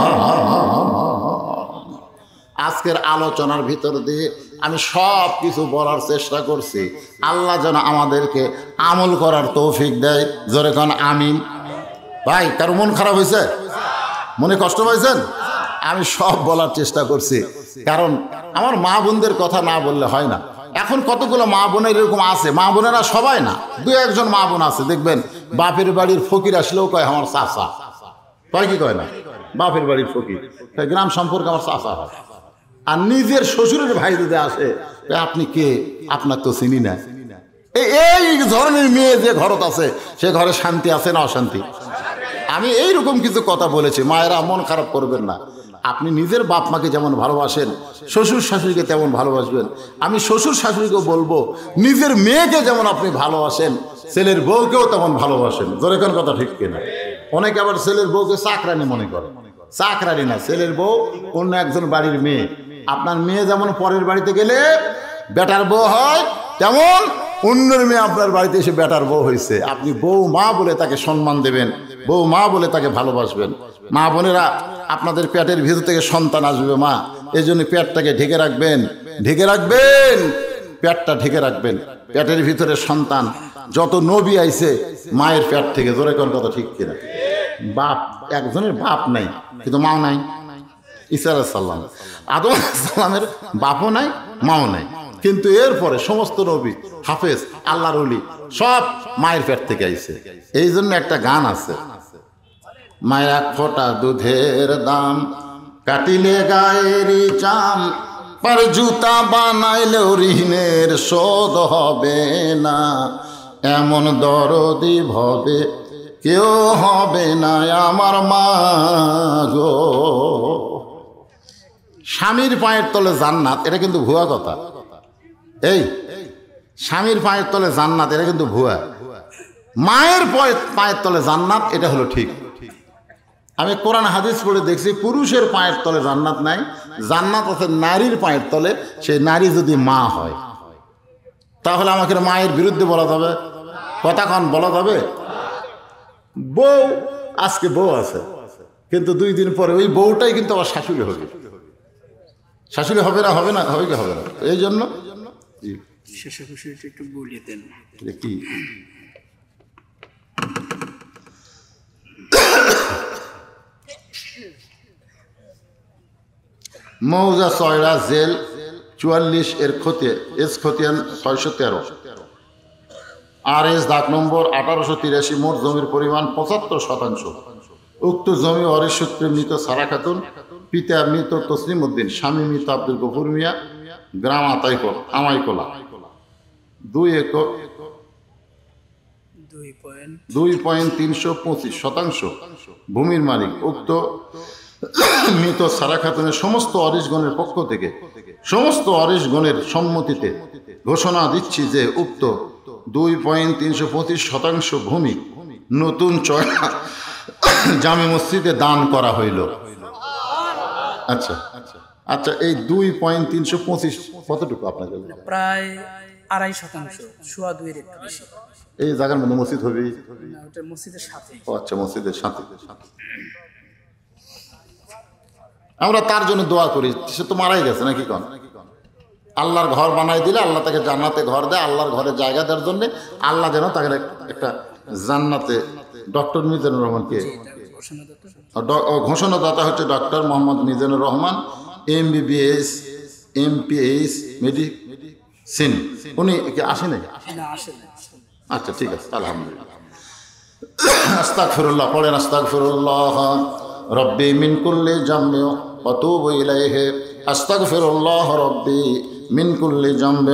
আজকের আলোচনার ভিতর দিয়ে আমি সব কিছু বলার চেষ্টা করছি। আল্লাহ যেন আমাদেরকে আমল করার তৌফিক দেয়। জোরে কোন আমিন। ভাই কারো মন খারাপ হয়েছে? মনে কষ্ট পাইছেন? আমি সব বলার চেষ্টা করছি, কারণ আমার মা বোনদের কথা না বললে হয় না। এখন কতগুলো মা বোনের এরকম আছে, মা বোনেরা সবাই না, 2-1জন মা বোন আছে দেখবেন বাপের বাড়ির ফকির আসলেও কয় আমার চাচা, কয় কি কয় না? বাপের বাড়ির ফকির, গ্রাম সম্পর্কে আমার চাচা হয়। আর নিজের শ্বশুরের ভাই যদি আসে, আপনি কে? আপনার তো চিনি না। এই ধরনের মেয়ে যে ঘরত আছে, সে ঘরে শান্তি আছে না অশান্তি? আমি এইরকম কিছু কথা বলেছি, মায়েরা মন খারাপ করবেন না। আপনি নিজের বাপ মাকে যেমন ভালোবাসেন, শ্বশুর শাশুড়িকে তেমন ভালোবাসবেন। আমি শ্বশুর শাশুড়িকেও বলবো, নিজের মেয়েকে যেমন আপনি ভালোবাসেন, ছেলের বউকেও তেমন ভালোবাসেন। জোরে কোন কথা ঠিক কিনা? অনেকে আবার ছেলের বউকে চাকরানি মনে করে। চাকরানি না, ছেলের বউ অন্য একজন বাড়ির মেয়ে। আপনার মেয়ে যেমন পরের বাড়িতে গেলে বেটার বউ হয়, তেমন অন্যের মেয়ে আপনার বাড়িতে এসে বেটার বউ হয়েছে, আপনি বউ মা বলে তাকে সম্মান দেবেন, বউ মা বলে তাকে ভালোবাসবেন। মা বোনেরা, আপনাদের পেটের ভিতর থেকে সন্তান আসবে মা, এই জন্য পেটটাকে ঢেকে রাখবেন, ঢেকে রাখবেন, পেটটা ঢেকে রাখবেন। পেটের ভিতরে সন্তান, যত নবী আইছে মায়ের পেট থেকে। জোরে কোন কথা ঠিক কিনা? বাপ একজনের বাপ নাই, কিন্তু মাও নাই। ঈসা আলাইহিস সালাম, আদম আলাইহিস সালামের বাপও নাই, মাও নাই, কিন্তু এরপরে সমস্ত নবী, হাফেজ, আল্লাহর ওলি সব মায়ের পেট থেকে আইছে। এই জন্য একটা গান আছে, মায়ের এক ফোঁটা দুধের দাম, কাটিলে গায়েরই চাম, পার জুতা বানাইলেও ঋণের শোধ হবে না, এমন দরদি ভবে কেউ হবে না আমার মা গো। স্বামীর পায়ের তলে জান্নাত, এটা কিন্তু ভুয়া কথা। এই স্বামীর পায়ের তলে জান্নাত, এটা কিন্তু ভুয়া। মায়ের পায়ের তলে জান্নাত, এটা হলো ঠিক। আমি কোরআন হাদিস পড়ে দেখছি, পুরুষের পায়ের তলে জান্নাত নাই, জান্নাত আছে নারীর পায়ের তলে। সেই নারী যদি মা হয়, তাহলে আমাকে মায়ের বিরুদ্ধে বলা যাবে? কথা কন বলা যাবে? বউ, আজকে বউ আছে, কিন্তু 2 দিন পরে ওই বউটাই কিন্তু আবার শাশুড়ি হবে। শাশুড়ি হবে না? হবে না? হবে কি হবে না? এই জন্য একটু বলে দেন কি মৌজা 6 জেল 44 এর খতিয়ান, এস খতিয়ান 613, আর এস দাগ নম্বর 1883, মোট জমির পরিমাণ 75%। উক্ত জমি ওয়ারিশ সূত্রে মৃত সারা খাতুন, পিতা মৃত তসলিম উদ্দিন, স্বামী মৃত আব্দুল গফুর মিয়া, গ্রাম আমাইকোলা, 2 একর 2.325 শতাংশ ভূমির মালিক। উক্ত মৃত সারা খাতুনের সমস্ত অরিশগণের পক্ষ থেকে সমস্ত অরিশগণের সম্মতিতে ঘোষণা দিচ্ছি যে উক্ত 2.325 ভূমি নতুন চয়না জামে মসজিদে দান করা হইল। আচ্ছা আচ্ছা, এই 2.325 কতটুকু আপনার প্রায় 2.5%, সোয়া 2-এর একটু বেশি। এই জায়গার মধ্যে মসজিদ হবে? ওটা মসজিদের সাথে। ও আচ্ছা, মসজিদের সাথে। আমরা তার জন্য দোয়া করি, সে তো মারাই গেছে নাকি কোন? আল্লাহর ঘর বানাই দিলে আল্লাহ তাকে জান্নাতে ঘর দেয়, আল্লাহর ঘরে জায়গা দেওয়ার জন্য আল্লাহ যেন তাকে একটা জান্নাতে। ডক্টর মিজানুর রহমানকে ঘোষণাদাতা হচ্ছে doctor Mohammad Mizanur Rahman, MBBS MPH medicine. উনি কি আসেন? আচ্ছা ঠিক আছে, আলহামদুলিল্লাহ। আস্তাগফিরুল্লাহ পড়েন, আস্তাগফিরুল্লাহ রব্বি মিন কুল্লি জামবি ওয়া তুবু ইলাইহি, আস্তাগফিরুল্লাহ রব্বি মিন কুল্লি জামবি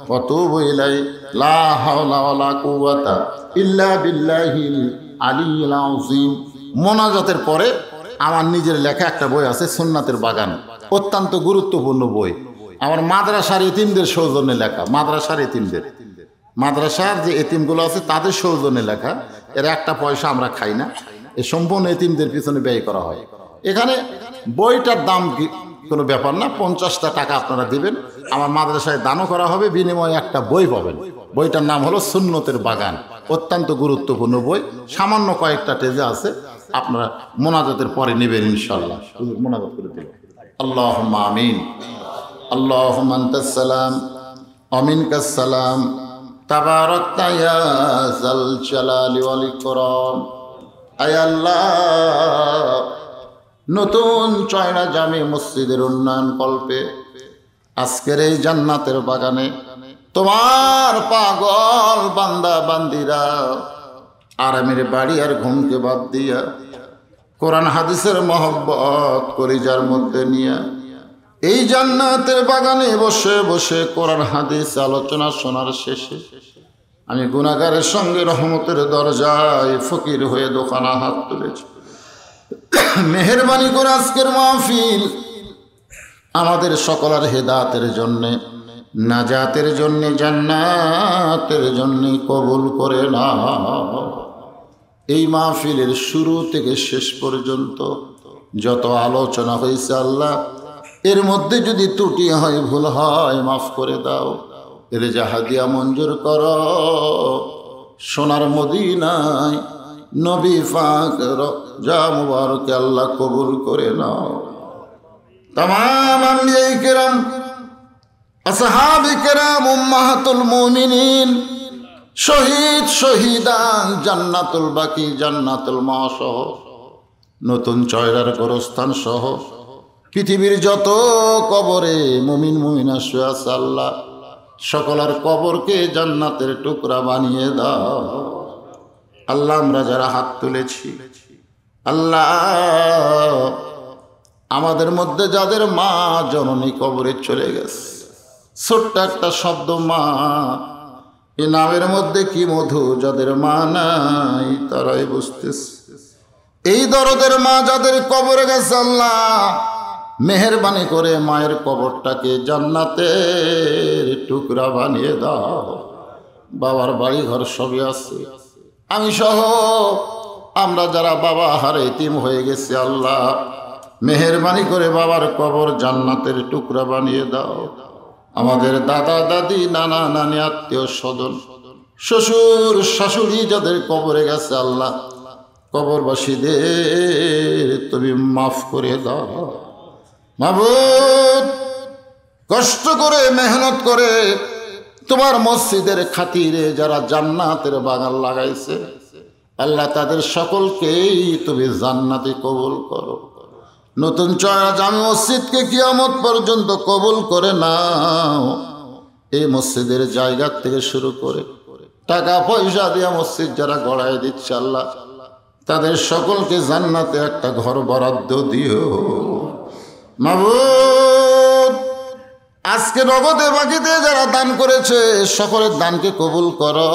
ওয়া তুবু ইলাইহি, লা হাওলা ওয়ালা কুওয়াতা ইল্লা বিল্লাহিল আলিয়্যিল আযীম। মোনাজাতের পরে আমার নিজের লেখা একটা বই আছে, সুন্নাতের বাগান, অত্যন্ত গুরুত্বপূর্ণ বই। আমার মাদ্রাসার এতিমদের সৌজন্যে লেখা, মাদ্রাসার এতিমদের, মাদ্রাসার যে এতিমগুলো আছে তাদের সৌজন্যে লেখা। এর একটা পয়সা আমরা খাই না, এই সম্পূর্ণ এতিমদের পিছনে ব্যয় করা হয়। এখানে বইটার দাম কোনো ব্যাপার না, 50টা টাকা আপনারা দিবেন, আমার মাদ্রাসায় দানও করা হবে, বিনিময়ে একটা বই পাবেন। বইটার নাম হলো সুন্নতের বাগান, অত্যন্ত গুরুত্বপূর্ণ বই, সামান্য কয়েকটা পেজে আছে, আপনারা মোনাজাতের পরে নেবেন ইনশাআল্লাহ। মোনাজাত করে দেবেন। আল্লাহুম্মা আমিন। আল্লাহুম্মা আনতাস সালাম ওয়া মিনকাস সালাম, তাবারাকতা ইয়া যাল জালালি ওয়াল ইকরাম। আয় আল্লাহ, নতুন চয়না জামে মসজিদের উন্নয়ন কল্পে আজকের এই জান্নাতের বাগানে তোমার পাগল বান্দা বান্দিরা আরামের বাড়ি আর ঘুমকে বাদ দিয়া কোরআন হাদিসের মহব্বত কলিজার মধ্যে নিয়া এই জান্নাতের বাগানে বসে বসে কোরআন হাদিস আলোচনা শোনার শেষে আমি গুনাহগারের সঙ্গে রহমতের দরজায় ফকির হয়ে দোকানা হাত তুলেছি। মেহেরবানি করে আজকের মাহফিল আমাদের সকলের হেদায়েতের জন্যে, নাজাতের জন্যে, জান্নাতের জন্যে কবুল করে নাও। এই মাহফিলের শুরু থেকে শেষ পর্যন্ত যত আলোচনা হয়েছে আল্লাহ, এর মধ্যে যদি ত্রুটি হয়, ভুল হয়, মাফ করে দাও। এর জাহাদিয়া মঞ্জুর করো। সোনার মদিনায় নবী পাক রওজা মুবারকে আল্লাহ কবুল করে নাও। তামাম আম্বিয়া কিরাম, আসহাবে কিরাম, উম্মাহাতুল মুমিনিন, শহীদ শহীদান, জান্নাতুল বাকি, জান্নাতুল মাসহ, নতুন চয়রার গোরস্থান সহ পৃথিবীর যত কবরে মুমিন মুমিনা শুয়ে আছে আল্লাহ, সকলের কবরকে জান্নাতের টুকরা বানিয়ে দাও। আল্লাহ, আমরা যারা হাত তুলেছি আল্লাহ, আমাদের মধ্যে যাদের মা জননী কবরে চলে গেছে, ছোট্ট একটা শব্দ মা, এই নামের মধ্যে কি মধু, যাদের মা নাই তারাই বুঝতেছে। এই দরদের মা যাদের কবরে গেছে আল্লাহ, মেহেরবানি করে মায়ের কবরটাকে জান্নাতের টুকরা বানিয়ে দাও। বাবার বাড়ি ঘর সবই আছে, আমি সহ আমরা যারা বাবা হারে এতিম হয়ে গেছি আল্লাহ, মেহেরবানি করে বাবার কবর জান্নাতের টুকরা বানিয়ে দাও। আমাদের দাদা দাদি, নানা নানি, আত্মীয় স্বজন, শ্বশুর শাশুড়ি যাদের কবরে গেছে আল্লাহ, কবরবাসীদের তুমি মাফ করে দাও। মাবুদ, কষ্ট করে মেহনত করে তোমার মসজিদের খাতিরে যারা জান্নাতের বাগান লাগাইছে আল্লাহ, তাদের সকলকেই তুমি জান্নাতে কবুল করো। নতুন চয়না জামে মসজিদকে কিয়ামত পর্যন্ত কবুল করে নাও। এই মসজিদের জায়গা থেকে শুরু করে টাকা পয়সা দিয়া মসজিদ যারা গড়ায় দিচ্ছে আল্লাহ, তাদের সকলকে জান্নাতে একটা ঘর বরাদ্দ দিও। মাবুদ, আজকে নগদে বাকিতে যারা দান করেছে সকলের দানকে কবুল করো।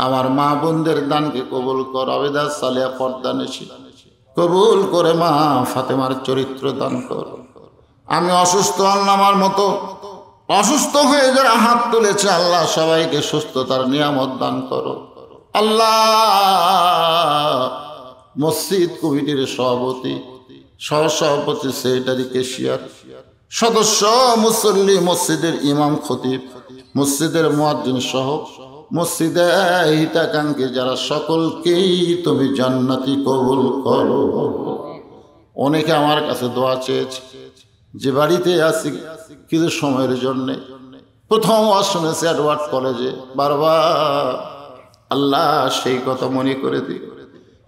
আমার মা বোনদের দানকে কবুল করো। আবেদা সালিয়া পর্দা নিশি কবুল করে মা ফাতেমার চরিত্র দান করো। আমি অসুস্থ, আল্লাহ আমার মতো অসুস্থ হয়ে যারা হাত তুলেছে আল্লাহ সবাইকে সুস্থতার নিয়ামত দান করো। আল্লাহ মসজিদ কমিটির সভাপতি, সহসভাপতি, সেক্রেটারি, ক্যাশিয়ার, সদস্য, মুসল্লি, মসজিদের ইমাম, খতিব, মসজিদের মুয়াজ্জিন সহ মসজিদে হিতাকাঙ্ক্ষী যারা সকলকেই তুমি জান্নাতি কবুল করো। অনেকে আমার কাছে দোয়া চেয়েছে, যে বাড়িতে আছি কিছু সময়ের জন্যে, প্রথম ওয়াজ শুনেছে এডওয়ার্ড কলেজে, বারবার আল্লাহ সেই কথা মনে করে দিই।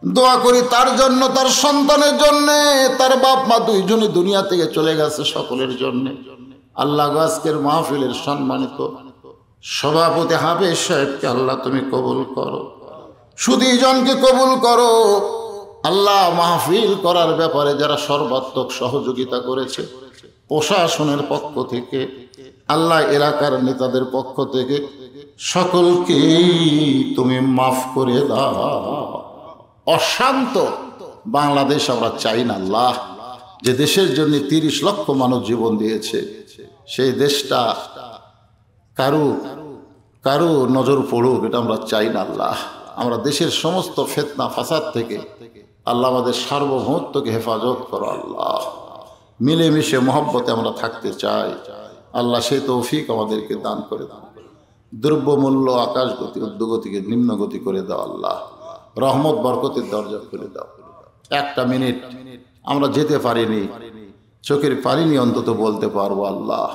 দোয়া করি তার জন্য, তার সন্তানের জন্যে, তার বাপ মা দুইজনই দুনিয়া থেকে চলে গেছে, সকলের জন্যে। আল্লাহ আজকের মাহফিলের সম্মানিত সভাপতি হাফেজ সাহেবকে আল্লাহ তুমি কবুল করো, সুদীজনকে কবুল করো। আল্লাহ মাহফিল করার ব্যাপারে যারা সর্বাত্মক সহযোগিতা করেছে, প্রশাসনের পক্ষ থেকে, আল্লাহ এলাকার নেতাদের পক্ষ থেকে সকলকেই তুমি মাফ করে দাও। অশান্ত বাংলাদেশ আমরা চাই না আল্লাহ। যে দেশের জন্য 30 লক্ষ মানুষ জীবন দিয়েছে, সেই দেশটা কারো নজর পড়ুক, এটা আমরা চাই না আল্লাহ। আমরা দেশের সমস্ত ফিতনা ফাসাদ থেকে আল্লাহ আমাদের সার্বভৌমত্বকে হেফাজত করো আল্লাহ। মিলেমিশে মহব্বতে আমরা থাকতে চাই আল্লাহ, সেই তৌফিক আমাদেরকে দান করে দাও। দ্রব্যমূল্য আকাশ গতি ঊর্ধ্বগতিকে নিম্নগতি করে দাও আল্লাহ। রহমত বরকতের দরজা খুলে দাও। একটা মিনিট আমরা যেতে পারিনি, চোখের পারিনি, অন্তত বলতে পারবো আল্লাহ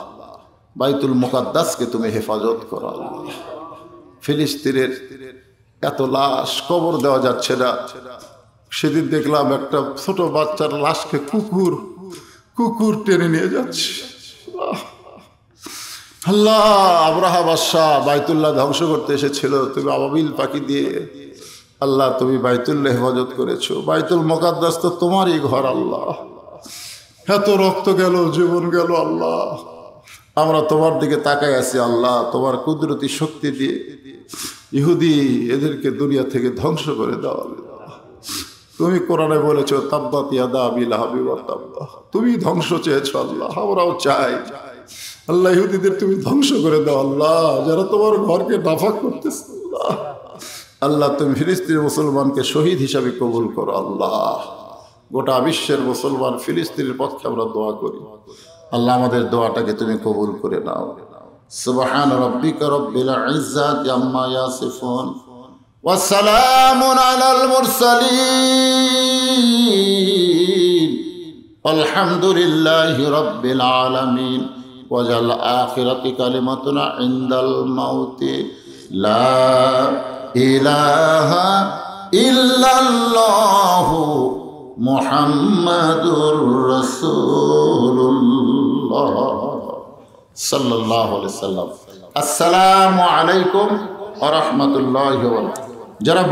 বাইতুল মুকাদ্দাসকে তুমি হেফাজত করো আল্লাহ। ফিলিস্তিনের এত লাশ কবর দেওয়া যাচ্ছে না। সেদিন দেখলাম একটা ছোট বাচ্চার লাশকে কুকুর টেনে নিয়ে যাচ্ছে। আল্লাহ, আব্রাহা বাদশাহ বাইতুল্লাহ ধ্বংস করতে এসেছিল, তুমি আবাবিল পাখি দিয়ে আল্লাহ তুমি বাইতুল্লাহ হেফাজত করেছো। বাইতুল মুকাদ্দাস তো তোমারই ঘর আল্লাহ। এত রক্ত গেল, জীবন গেল আল্লাহ, আমরা তোমার দিকে তাকাই আছি আল্লাহ। তোমার কুদরতি শক্তি দিয়ে ইহুদি এদেরকে দুনিয়া থেকে ধ্বংস করে দাও আল্লাহ। তুমি কোরআনে বলেছো তাব্বাত ইয়াদা আবি লাহাবি ওয়া তাব্বা, তুমি ধ্বংস চেয়েছো আল্লাহ, আমরাও চাই আল্লাহ ইহুদিদের তুমি ধ্বংস করে দাও আল্লাহ, যারা তোমার ঘরকে নাফাক করতেছে আল্লাহ। আল্লাহ তুমি ফিলিস্তিনের মুসলমানকে শহীদ হিসাবে কবুল করো আল্লাহ। গোটা বিশ্বের মুসলমান ফিলিস্তিনের পক্ষে আমরা দোয়া করি আল্লাহ, আমাদের দোয়াটাকে তুমি কবুল করে নাও। সুবহান রাব্বিকা রাব্বিল ইজ্জাতি আম্মা ইয়াসিফুন ওয়া সালামুন আলাল মুরসালিন আলহামদুলিল্লাহি রাব্বিল আলামিন। ওয়াজাল আখিরাতি কালিমাতুনা ইনদাল মাউতি লা ইলাহা ইল্লাল্লাহু মুহাম্মাদুর রাসূলুল্লাহ সাল্লাল্লাহু আলাইহি ওয়াসাল্লাম। আসসালামু আলাইকুম ওয়া রাহমাতুল্লাহি ওয়া বারাকাতুহু। যারা